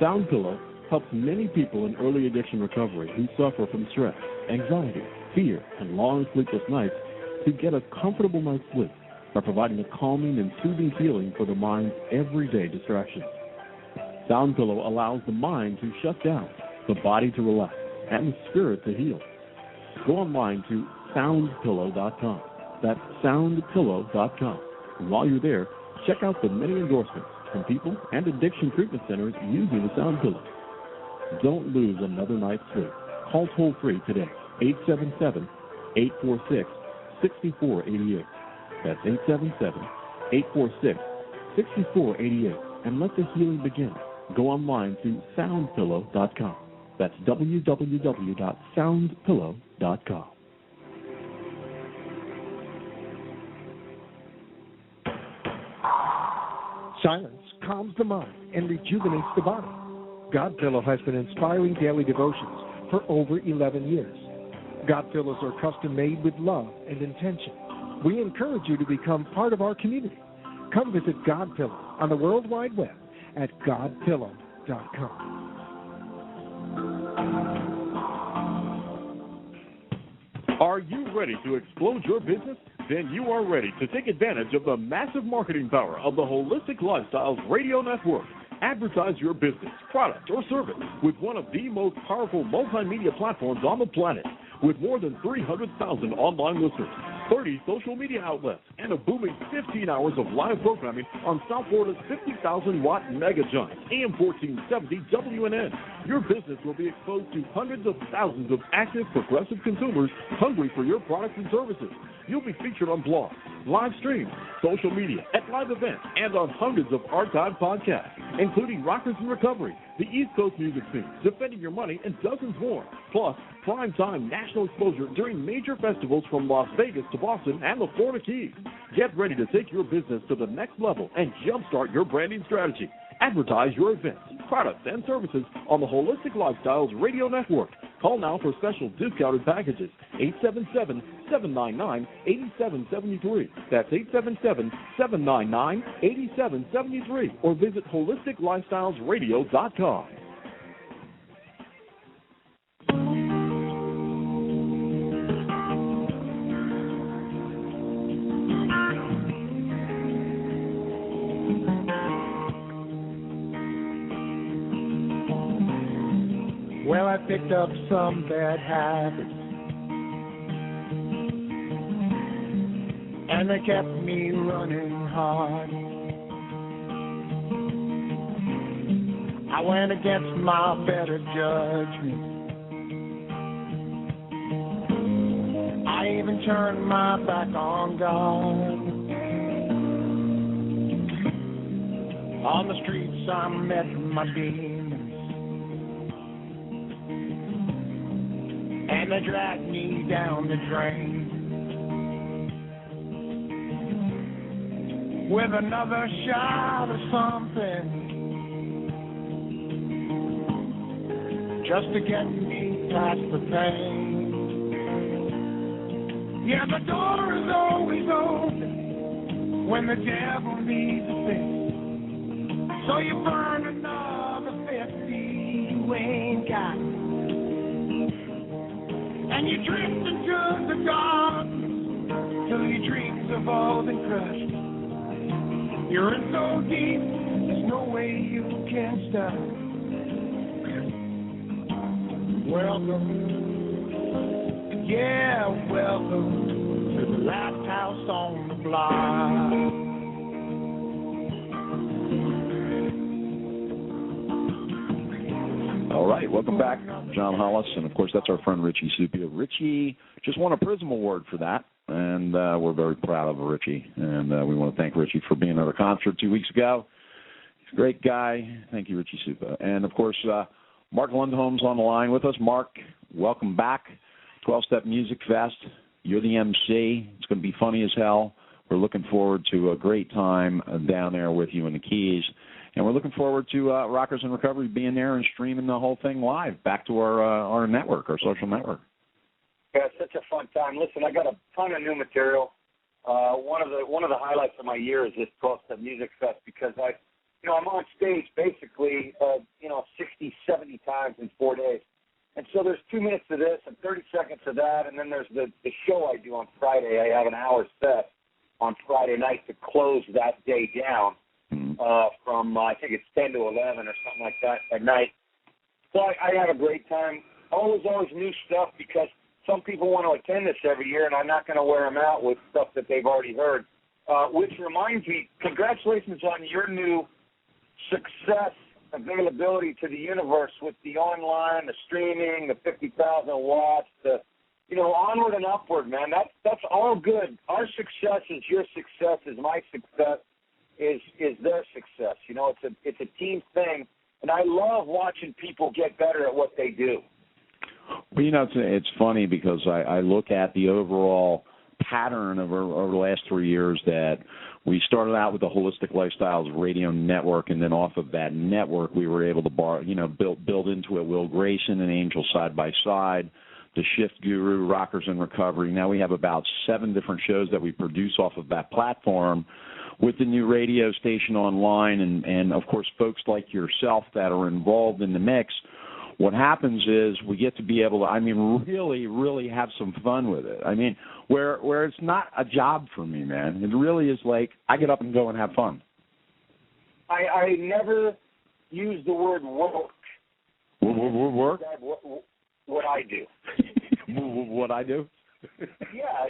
Sound Pillow helps many people in early addiction recovery who suffer from stress, anxiety, fear, and long sleepless nights to get a comfortable night's sleep by providing a calming and soothing feeling for the mind's everyday distractions. Sound Pillow allows the mind to shut down, the body to relax, and the spirit to heal. Go online to soundpillow.com. That's soundpillow.com. And while you're there, check out the many endorsements from people and addiction treatment centers using the Sound Pillow. Don't lose another night's sleep. Call toll-free today, 877-846-6488. That's 877-846-6488. And let the healing begin. Go online to soundpillow.com. That's www.soundpillow.com. Silence calms the mind and rejuvenates the body. God Pillow has been inspiring daily devotions for over 11 years. God Pillows are custom made with love and intention. We encourage you to become part of our community. Come visit God Pillow on the World Wide Web at godpillow.com. Are you ready to explode your business? Then you are ready to take advantage of the massive marketing power of the Holistic Lifestyles Radio Network. Advertise your business, product, or service with one of the most powerful multimedia platforms on the planet. With more than 300,000 online listeners, 30 social media outlets, and a booming 15 hours of live programming on South Florida's 50,000-watt mega giant, AM 1470 WNN. Your business will be exposed to hundreds of thousands of active, progressive consumers hungry for your products and services. You'll be featured on blogs, live streams, social media, at live events, and on hundreds of archived podcasts, including Rockers in Recovery, the East Coast music scene, Defending Your Money, and dozens more. Plus, prime-time national exposure during major festivals from Las Vegas to Boston and the Florida Keys. Get ready to take your business to the next level and jumpstart your branding strategy. Advertise your events, products, and services on the Holistic Lifestyles Radio Network. Call now for special discounted packages, 877-799-8773. That's 877-799-8773. Or visit holisticlifestylesradio.com. Well, I picked up some bad habits, and they kept me running hard. I went against my better judgment. I even turned my back on God. On the streets I met my demons, and they dragged me down the drain with another shot of something just to get me past the pain. Yeah, the door is always open when the devil needs a fix. So you burn another 50 you ain't got, and you drift into the dark till your dreams have all been crushed. You're in so deep, there's no way you can stop. Welcome, yeah, welcome to the last house on the block. All right, welcome back, John Hollis, and of course that's our friend Richie Supio. Richie just won a Prism Award for that, and we're very proud of Richie, and we want to thank Richie for being at our concert 2 weeks ago. He's a great guy. Thank you, Richie Supio. And of course, Mark Lundholm's on the line with us. Mark, welcome back. 12-Step Music Fest. You're the MC. It's going to be funny as hell. We're looking forward to a great time down there with you in the Keys. And we're looking forward to Rockers in Recovery being there and streaming the whole thing live back to our network, our social network. Yeah, it's such a fun time. Listen, I got a ton of new material. One of the highlights of my year is this 12-Step Music Fest because I'm on stage basically 60, 70 times in 4 days. And so there's 2 minutes of this and 30 seconds of that, and then there's the show I do on Friday. I have an hour set on Friday night to close that day down. From I think it's 10 to 11 or something like that at night. So I had a great time. Always new stuff because some people want to attend this every year, and I'm not going to wear them out with stuff that they've already heard. Which reminds me, congratulations on your new success, availability to the universe with the online, the streaming, the 50,000 watts, onward and upward, man. That's all good. Our success is your success, is my success. Is their success. It's a team thing, and I love watching people get better at what they do. Well, it's funny because I look at the overall pattern over the last 3 years that we started out with the Holistic Lifestyles Radio Network, and then off of that network we were able to build into it Will Grayson and Angel Side by Side, the Shift Guru, Rockers in Recovery. Now we have about 7 different shows that we produce off of that platform, with the new radio station online and of course, folks like yourself that are involved in the mix, what happens is we get to be able to, really, really have some fun with it. Where it's not a job for me, man. It really is like I get up and go and have fun. I never use the word work. Work? What I do. What I do? Yeah,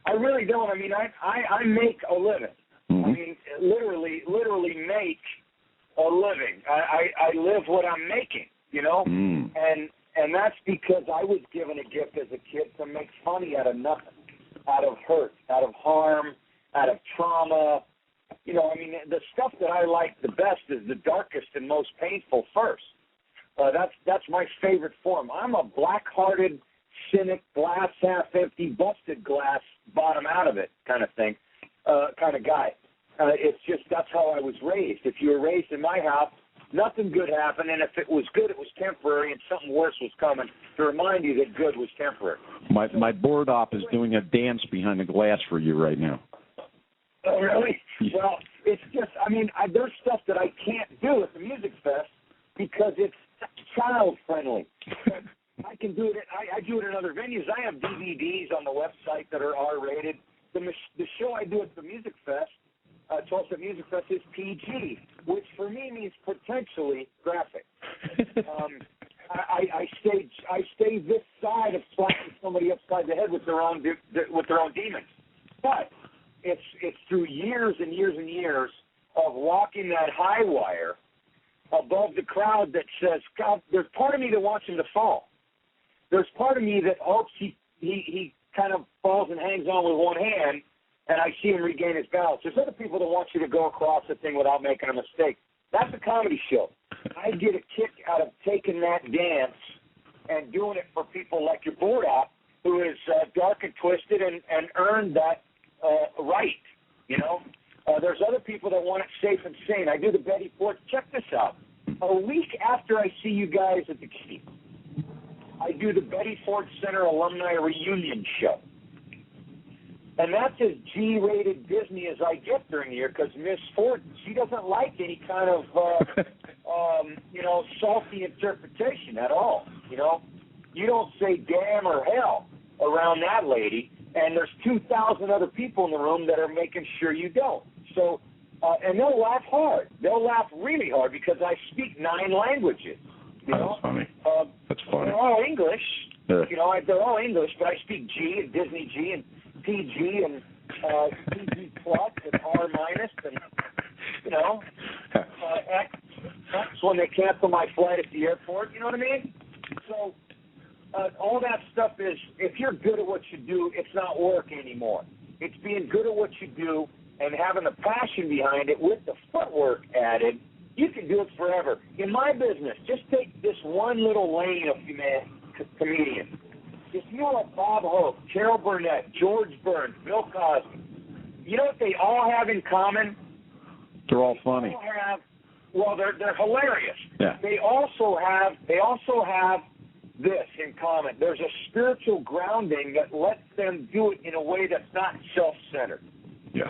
I really don't. I make a living. Mm-hmm. Literally make a living. I live what I'm making, and that's because I was given a gift as a kid to make money out of nothing, out of hurt, out of harm, out of trauma. The stuff that I like the best is the darkest and most painful first. That's my favorite form. I'm a black-hearted, cynic, glass half empty, busted glass, bottom out of it kind of thing, kind of guy. It's just that's how I was raised. If you were raised in my house, nothing good happened, and if it was good, it was temporary, and something worse was coming to remind you that good was temporary. My board op is doing a dance behind the glass for you right now. Oh, really? Yeah. Well, it's just, there's stuff that I can't do at the Music Fest because it's child-friendly. I can do it. I do it in other venues. I have DVDs on the website that are R-rated. The show I do at the Music Fest, Tulsa Music Fest, is PG, which for me means potentially graphic. I stay this side of slapping somebody upside the head with their own demons, but it's through years and years and years of walking that high wire above the crowd that says, God, there's part of me that wants him to fall. There's part of me that hopes he kind of falls and hangs on with one hand, and I see him regain his balance. There's other people that want you to go across the thing without making a mistake. That's a comedy show. I get a kick out of taking that dance and doing it for people like your board op, who is dark and twisted and earned that right, There's other people that want it safe and sane. I do the Betty Ford. Check this out. A week after I see you guys at the Key, I do the Betty Ford Center Alumni Reunion Show. And that's as G-rated Disney as I get during the year because Miss Ford, she doesn't like any kind of, salty interpretation at all, You don't say damn or hell around that lady, and there's 2,000 other people in the room that are making sure you don't. So, and they'll laugh hard. They'll laugh really hard because I speak 9 languages. That's funny. That's funny. They're all English. Yeah. They're all English, but I speak G and Disney G and PG and PG plus and R minus and X when they cancel my flight at the airport. You know what I mean? So all that stuff is, if you're good at what you do, it's not work anymore. It's being good at what you do and having the passion behind it with the footwork added. You can do it forever. In my business, just take this one little lane of comedians. If you like Bob Hope, Carol Burnett, George Burns, Bill Cosby, you know what they all have in common? They're all funny. They're hilarious. Yeah. They also have this in common. There's a spiritual grounding that lets them do it in a way that's not self-centered. Yes.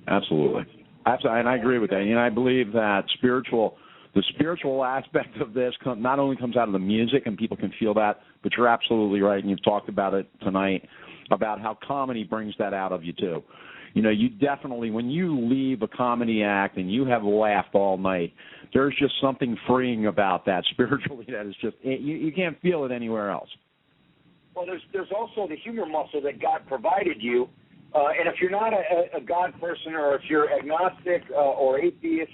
Absolutely. And I agree with that. And I believe that the spiritual aspect of this not only comes out of the music, and people can feel that, but you're absolutely right, and you've talked about it tonight, about how comedy brings that out of you, too. You definitely, when you leave a comedy act and you have laughed all night, there's just something freeing about that spiritually that is just, you can't feel it anywhere else. Well, there's also the humor muscle that God provided you. And if you're not a God person, or if you're agnostic or atheist,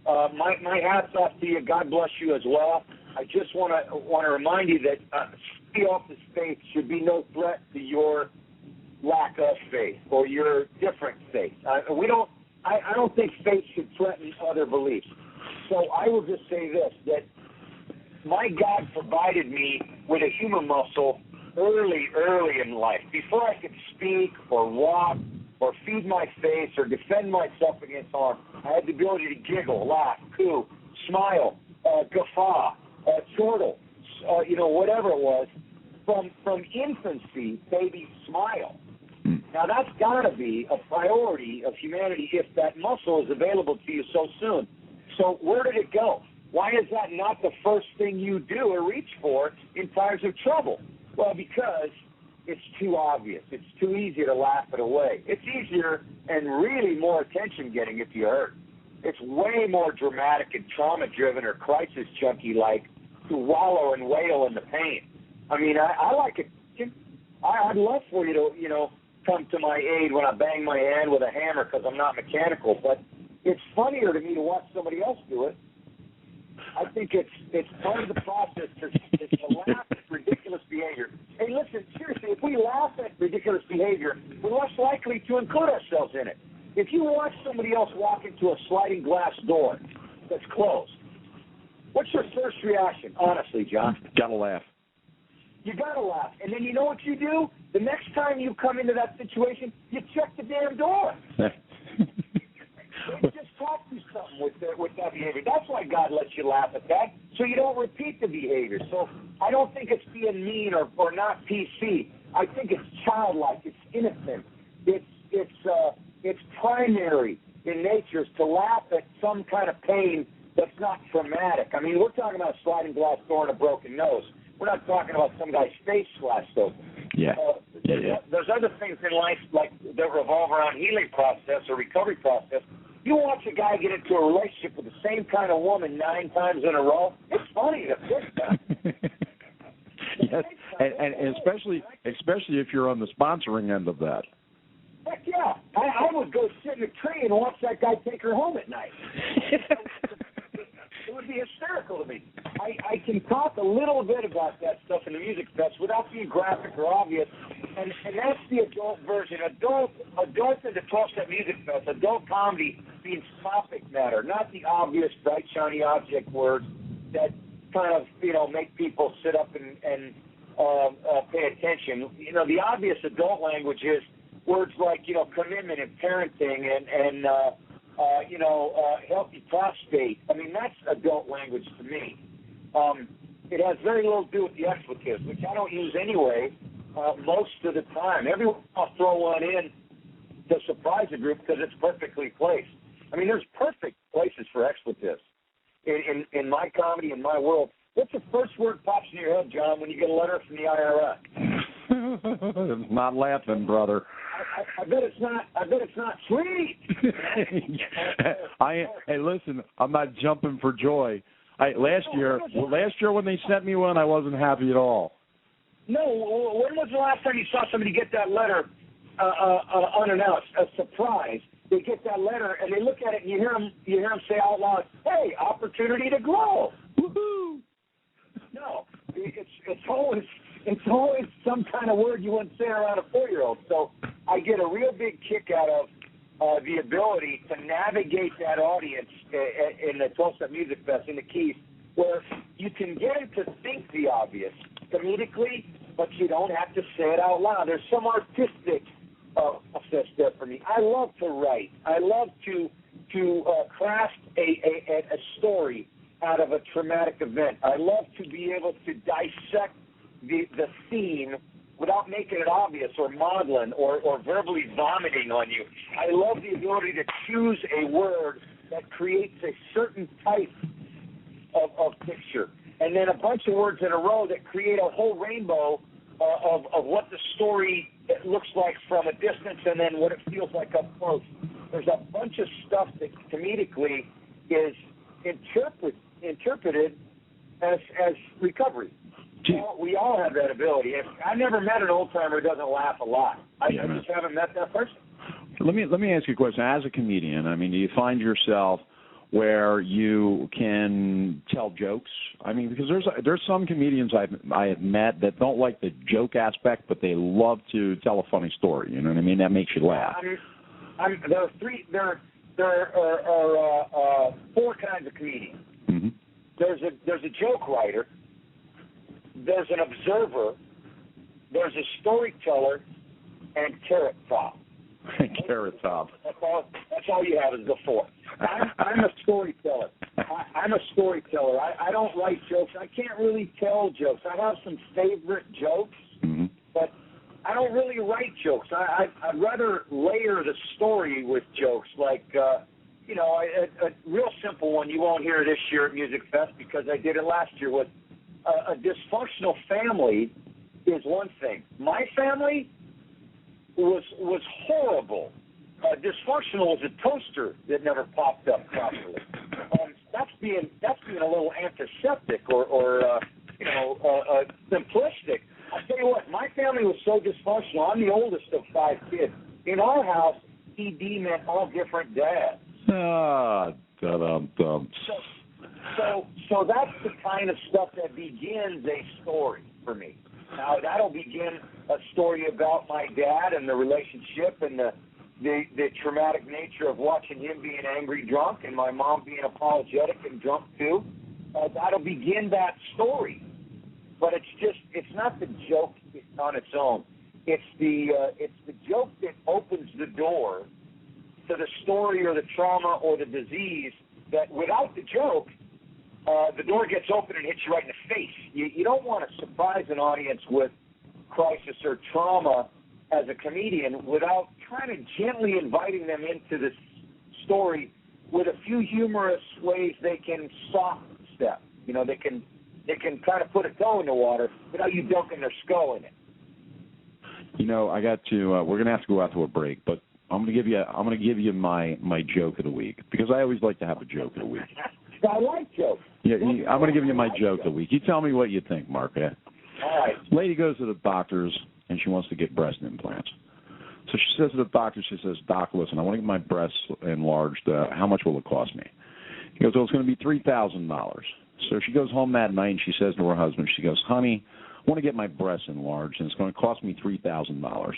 my hat's off to you. God bless you as well. I just want to remind you that office faith should be no threat to your lack of faith or your different faith. I don't think faith should threaten other beliefs. So I will just say this, that my God provided me with a humor muscle early in life. Before I could speak or walk or feed my face or defend myself against harm, I had the ability to giggle, laugh, coo, smile, guffaw, chortle, whatever it was. From infancy, baby smile. Now, that's got to be a priority of humanity if that muscle is available to you so soon. So where did it go? Why is that not the first thing you do or reach for in times of trouble? Well, because it's too obvious. It's too easy to laugh it away. It's easier and really more attention-getting if you hurt. It's way more dramatic and trauma-driven or crisis-junkie-like to wallow and wail in the pain. I mean, I like it. I'd love for you to, come to my aid when I bang my hand with a hammer because I'm not mechanical, but it's funnier to me to watch somebody else do it. I think it's part of the process to laugh at ridiculous behavior. Hey, listen, seriously, if we laugh at ridiculous behavior, we're less likely to include ourselves in it. If you watch somebody else walk into a sliding glass door that's closed, what's your first reaction, honestly, John? Gotta laugh. You gotta laugh. And then you know what you do? The next time you come into that situation, you check the damn door. Maybe just talk to something with that behavior. That's why God lets you laugh at that, so you don't repeat the behavior. So I don't think it's being mean or not PC. I think it's childlike. It's innocent. It's primary in nature to laugh at some kind of pain that's not traumatic. I mean, we're talking about a sliding glass door and a broken nose. We're not talking about some guy's face slashed open. Yeah. There's other things in life like that revolve around healing process or recovery process. You watch a guy get into a relationship with the same kind of woman 9 times in a row, it's funny the first time. Yes, and especially if you're on the sponsoring end of that. Heck yeah. I would go sit in a tree and watch that guy take her home at night. It would be hysterical to me. I can talk a little bit about that stuff in the music fest without being graphic or obvious, and that's the adult version. Adult in the 12-step music fest, adult comedy means topic matter, not the obvious, bright, shiny object words that kind of, make people sit up and pay attention. The obvious adult language is words like, commitment and parenting and healthy prostate. I mean, that's adult language to me. It has very little to do with the expletives, which I don't use anyway most of the time. Every once I'll throw one in to surprise a group because it's perfectly placed. I mean, there's perfect places for expletives. In my comedy, in my world, what's the first word pops in your head, John, when you get a letter from the IRS? It's not laughing, brother. I bet it's not sweet. Hey, listen, I'm not jumping for joy. Last year when they sent me one, I wasn't happy at all. No, when was the last time you saw somebody get that letter unannounced, a surprise? They get that letter and they look at it and you hear them say out loud, "Hey, opportunity to grow." Woohoo! No, it's always some kind of word you wouldn't say around a 4-year-old. So I get a real big kick out of the ability to navigate that audience in the 12-step music fest in the Keys, where you can get them to think the obvious comedically, but you don't have to say it out loud. There's some artistic process there for me. I love to write. I love to craft a story out of a traumatic event. I love to be able to dissect the theme without making it obvious or maudlin or verbally vomiting on you. I love the ability to choose a word that creates a certain type of picture, and then a bunch of words in a row that create a whole rainbow of what the story looks like from a distance and then what it feels like up close. There's a bunch of stuff that comedically is interpreted as recovery. We all have that ability. I never met an old-timer who doesn't laugh a lot. I just haven't met that person. Let me ask you a question. As a comedian, I mean, do you find yourself where you can tell jokes? I mean, because there's some comedians I have met that don't like the joke aspect, but they love to tell a funny story. You know what I mean? That makes you laugh. There are 4 kinds of comedians. Mm-hmm. There's a joke writer. There's an observer. There's a storyteller, and Carrot Top. Carrot Top. That's all you have is the 4. I'm a storyteller. I'm a storyteller. I don't write jokes. I can't really tell jokes. I have some favorite jokes, mm-hmm. but I don't really write jokes. I'd rather layer the story with jokes, like, a real simple one you won't hear this year at Music Fest because I did it last year with a dysfunctional family is one thing. My family was horrible. Dysfunctional was a toaster that never popped up properly. That's being a little antiseptic or simplistic. I'll tell you what, my family was so dysfunctional. I'm the oldest of 5 kids. In our house, ED meant all different dads. Dum-dum. So that's the kind of stuff that begins a story for me. Now, that'll begin a story about my dad and the relationship and the traumatic nature of watching him being angry drunk and my mom being apologetic and drunk too. That'll begin that story. But it's not the joke on its own. It's the joke that opens the door to the story or the trauma or the disease that without the joke, the door gets open and hits you right in the face. You don't want to surprise an audience with crisis or trauma as a comedian without kind of gently inviting them into the story with a few humorous ways they can soft step. They can kind of put a toe in the water without you dunking their skull in it. I got to. We're going to have to go out to a break, but I'm going to give you my joke of the week because I always like to have a joke of the week. I like jokes. Yeah, I'm going to give you my joke of the week. You tell me what you think, Mark. Yeah? All right. Lady goes to the doctor's and she wants to get breast implants. So she says to the doctor, she says, "Doc, listen, I want to get my breasts enlarged. How much will it cost me?" He goes, "Well, it's going to be $3,000. So she goes home that night and she says to her husband, she goes, "Honey, I want to get my breasts enlarged and it's going to cost me $3,000.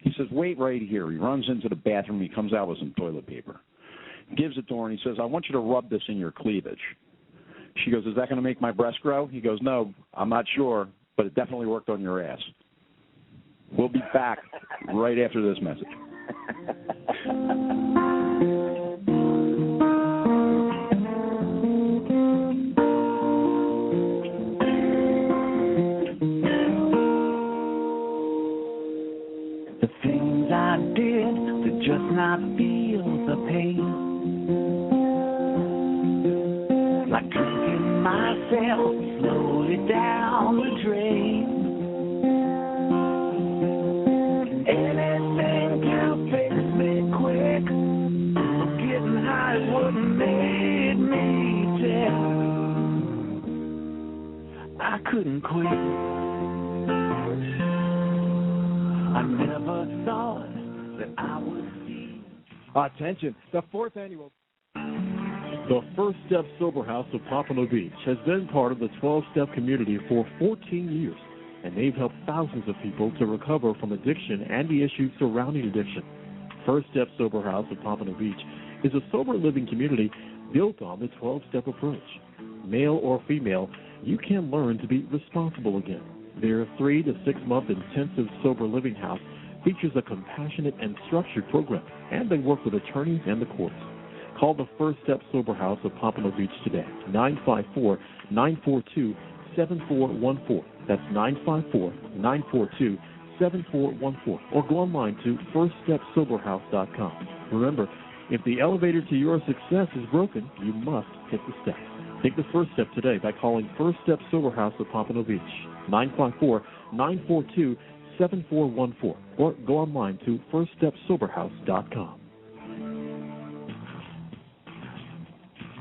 He says, "Wait right here." He runs into the bathroom. He comes out with some toilet paper. Gives it to her and he says, "I want you to rub this in your cleavage." She goes, "Is that going to make my breasts grow?" He goes, "No, I'm not sure, but it definitely worked on your ass." We'll be back right after this message. The things I did to just not feel the pain, like drinking myself slowly down the drain. Anything to fix me quick, getting high is what made me tell. I couldn't quit. I never thought that I would see. Attention, the 4th annual. The First Step Sober House of Pompano Beach has been part of the 12-step community for 14 years, and they've helped thousands of people to recover from addiction and the issues surrounding addiction. First Step Sober House of Pompano Beach is a sober living community built on the 12-step approach. Male or female, you can learn to be responsible again. Their 3 to 6 month intensive sober living house features a compassionate and structured program, and they work with attorneys and the courts. Call the First Step Sober House of Pompano Beach today, 954-942-7414. That's 954-942-7414. Or go online to firststepsoberhouse.com. Remember, if the elevator to your success is broken, you must hit the steps. Take the first step today by calling First Step Sober House of Pompano Beach, 954-942-7414. Or go online to firststepsoberhouse.com.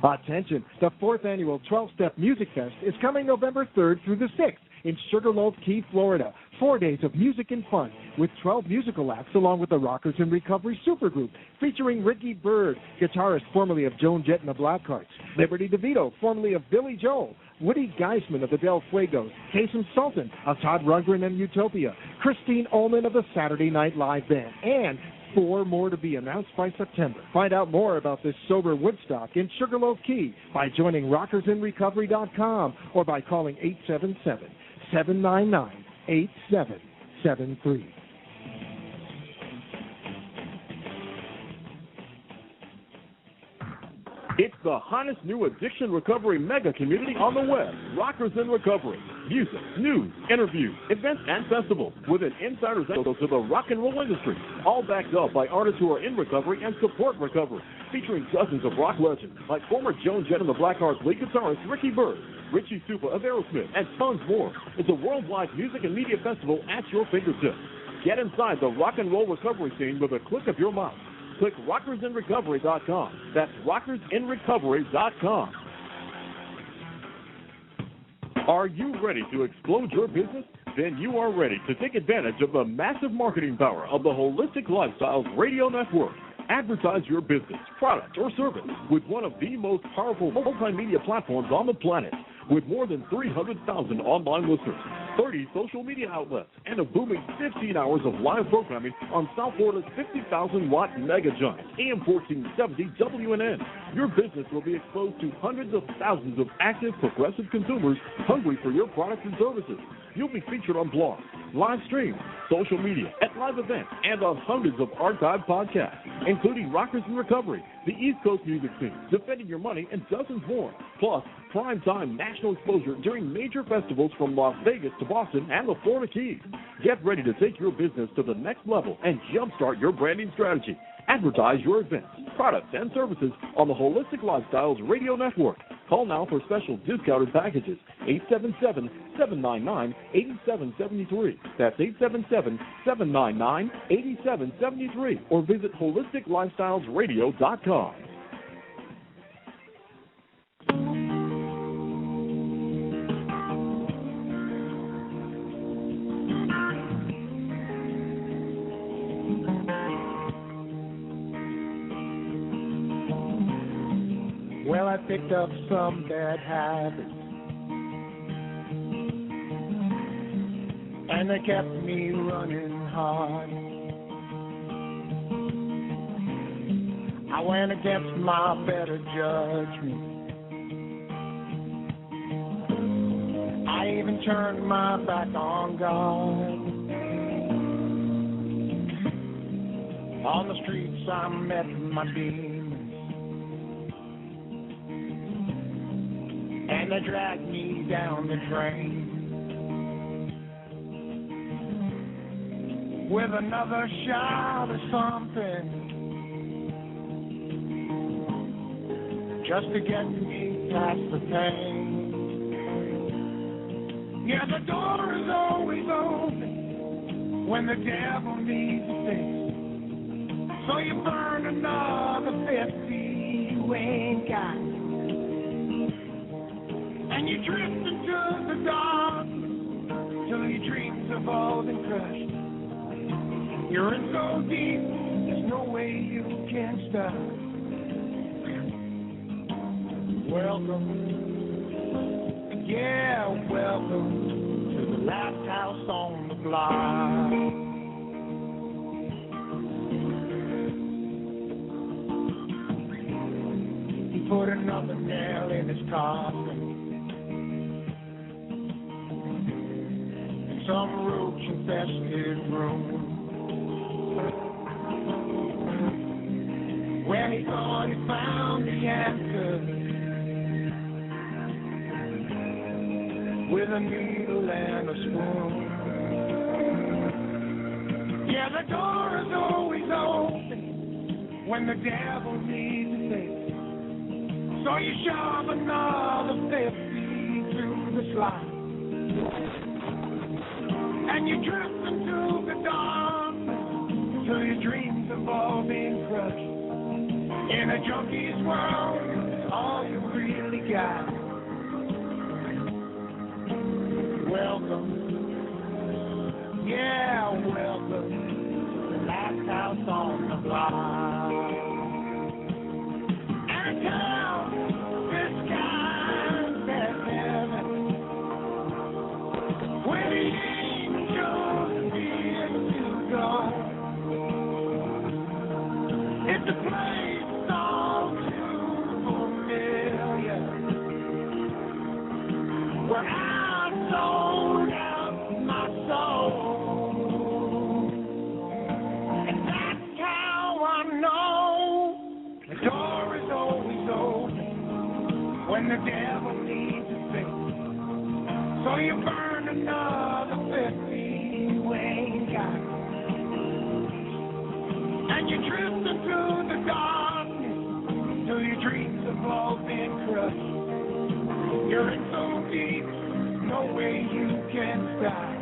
Attention, the 4th annual 12-Step Music Fest is coming November 3rd through the 6th in Sugarloaf Key, Florida. 4 days of music and fun with 12 musical acts along with the Rockers in Recovery supergroup featuring Byrd, guitarist formerly of Joan, Jett and the Blackhearts, Liberty Devito, formerly of Billy Joel, Woody Geisman of the Del Fuegos, Kasim Sulton of Todd, Rundgren and Utopia, Christine Ohlman of the Saturday Night Live Band, and 4 more to be announced by September. Find out more about this sober Woodstock in Sugarloaf Key by joining rockersinrecovery.com or by calling 877-799-8773. It's the hottest new addiction recovery mega community on the web, Rockers in Recovery. Music, news, interviews, events, and festivals with an insider's angle to the rock and roll industry, all backed up by artists who are in recovery and support recovery, featuring dozens of rock legends like former Joan, Jett, and the Blackhearts lead guitarist Byrd, Richie Supa of Aerosmith, and tons more. It's a worldwide music and media festival at your fingertips. Get inside the rock and roll recovery scene with a click of your mouse. Click rockersinrecovery.com. That's rockersinrecovery.com. Are you ready to explode your business? Then you are ready to take advantage of the massive marketing power of the Holistic Lifestyles Radio Network. Advertise your business, product, or service with one of the most powerful multimedia platforms on the planet. With more than 300,000 online listeners, 30 social media outlets, and a booming 15 hours of live programming on South Florida's 50,000-watt mega giant, AM 1470 WNN. Your business will be exposed to hundreds of thousands of active, progressive consumers hungry for your products and services. You'll be featured on blogs, live streams, social media, at live events, and on hundreds of archived podcasts, including Rockers in Recovery, the East Coast music scene, Defending Your Money, and dozens more. Plus, prime-time national exposure during major festivals from Las Vegas to Boston and the Florida Keys. Get ready to take your business to the next level and jumpstart your branding strategy. Advertise your events, products, and services on the Holistic Lifestyles Radio Network. Call now for special discounted packages, 877-799-8773. That's 877-799-8773. Or visit holisticlifestylesradio.com. Well, I picked up some bad habits, and they kept me running hard. I went against my better judgment. I even turned my back on God. On the streets I met my demons, and they dragged me down the drain with another shot of something just to get me past the pain. Yeah, the door is always open when the devil needs a fix. So you burn another 50 you ain't got, and you drift into the dark till your dreams have all been crushed. You're in so deep, there's no way you can stop. Welcome, yeah, welcome to the last house on the block. He put another nail in his coffin, some roach-infested room where he thought he found the answer with a needle and a spoon. Yeah, the door is always open when the devil needs a fix. So you shove another 50 through the slot, and you drift into the dark till your dreams have all been crushed. In a junkie's world, all you really got. Welcome, yeah, welcome to the last house on the block. And a town this kind that's heaven, where the angels feel too dark. It's a place all too familiar, where I sold out my soul, and that's how I know the door is always open burn another 50 you ain't got. And you drift into the darkness till your dreams have all been crushed. You're in so deep, no way you can stop.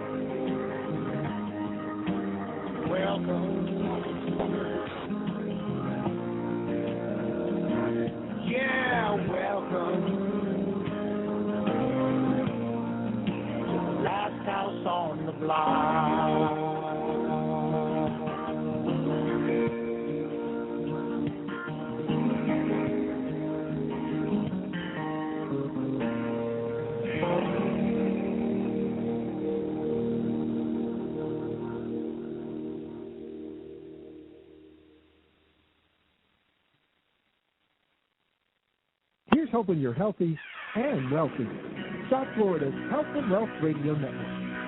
Welcome. Yeah, welcome. Last house on the block. Here's hoping you're healthy and wealthy. South Florida's Health and Wealth Radio Network.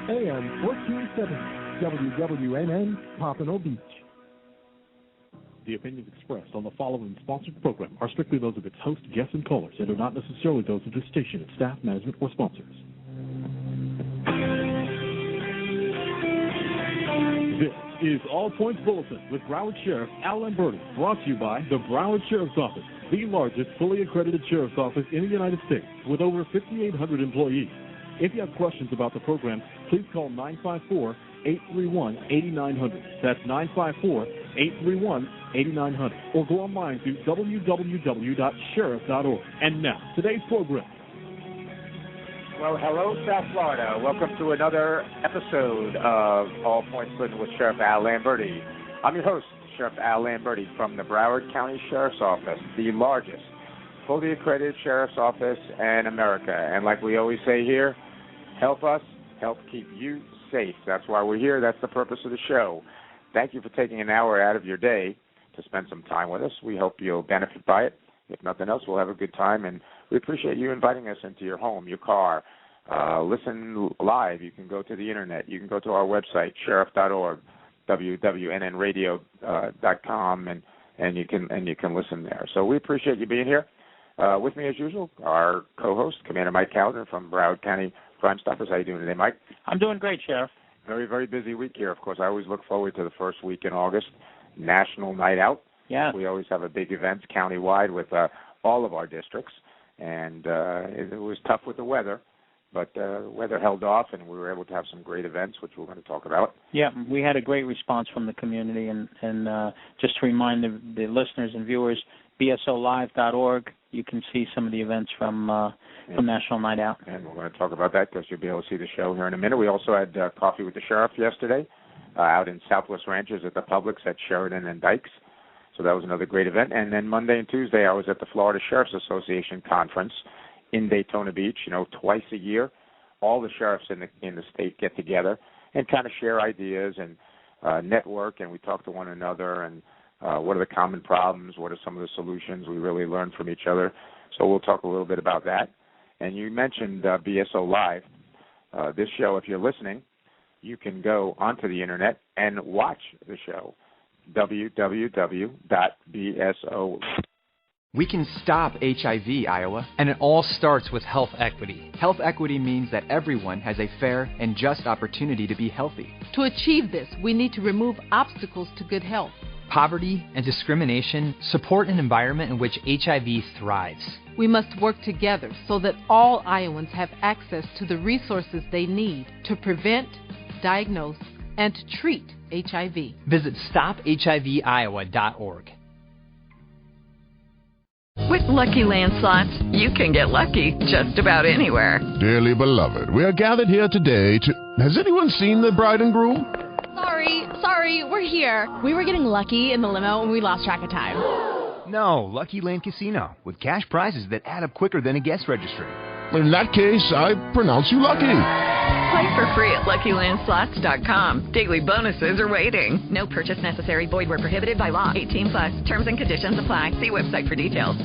AM 1470 WWNN, Pompano Beach. The opinions expressed on the following sponsored program are strictly those of its host, guests, and callers, and are not necessarily those of the station, its staff, management, or sponsors. This is All Points Bulletin with Broward Sheriff Al Lamberti, brought to you by the Broward Sheriff's Office, the largest fully accredited sheriff's office in the United States with over 5,800 employees. If you have questions about the program, please call 954-831-8900. That's 954-831-8900. Or go online to www.sheriff.org. And now, today's program. Well, hello, South Florida. Welcome to another episode of All Points Bulletin with Sheriff Al Lamberti. I'm your host, Sheriff Al Lamberti from the Broward County Sheriff's Office, the largest fully accredited sheriff's office in America. And like we always say here, help us, help keep you safe. That's why we're here. That's the purpose of the show. Thank you for taking an hour out of your day to spend some time with us. We hope you'll benefit by it. If nothing else, we'll have a good time, and we appreciate you inviting us into your home, your car. Listen live. You can go to the Internet. You can go to our website, sheriff.org, www.nnradio.com, and you can listen there. So we appreciate you being here. With me, as usual, our co-host, Commander Mike Calder from Broward County Crime Stoppers. How you doing today, Mike? I'm doing great, Sheriff. Very, very busy week here. Of course, I always look forward to the first week in August, National Night Out. Yeah. We always have a big event countywide with all of our districts, and it was tough with the weather, but the weather held off, and we were able to have some great events, which we're going to talk about. Yeah, we had a great response from the community, and just to remind the listeners and viewers, bsolive.org, you can see some of the events from National Night Out. And we're going to talk about that because you'll be able to see the show here in a minute. We also had coffee with the sheriff yesterday out in Southwest Ranches at the Publix at Sheridan and Dykes. So that was another great event. And then Monday and Tuesday, I was at the Florida Sheriff's Association Conference in Daytona Beach. You know, twice a year, all the sheriffs in the state get together and kind of share ideas and network, and we talk to one another and what are the common problems, what are some of the solutions. We really learn from each other. So we'll talk a little bit about that. And you mentioned BSO Live. This show, if you're listening, you can go onto the Internet and watch the show, www.bso. We can stop HIV, Iowa, and it all starts with health equity. Health equity means that everyone has a fair and just opportunity to be healthy. To achieve this, we need to remove obstacles to good health. Poverty and discrimination support an environment in which HIV thrives. We must work together so that all Iowans have access to the resources they need to prevent, diagnose, and to treat HIV. Visit StopHIVIowa.org. With Lucky Land Slots, you can get lucky just about anywhere. Dearly beloved, we are gathered here today to... Has anyone seen the bride and groom? Sorry, we're here. We were getting lucky in the limo and we lost track of time. No, Lucky Land Casino, with cash prizes that add up quicker than a guest registry. In that case, I pronounce you lucky. Play for free at LuckyLandSlots.com. Daily bonuses are waiting. No purchase necessary. Void where prohibited by law. 18+. Terms and conditions apply. See website for details.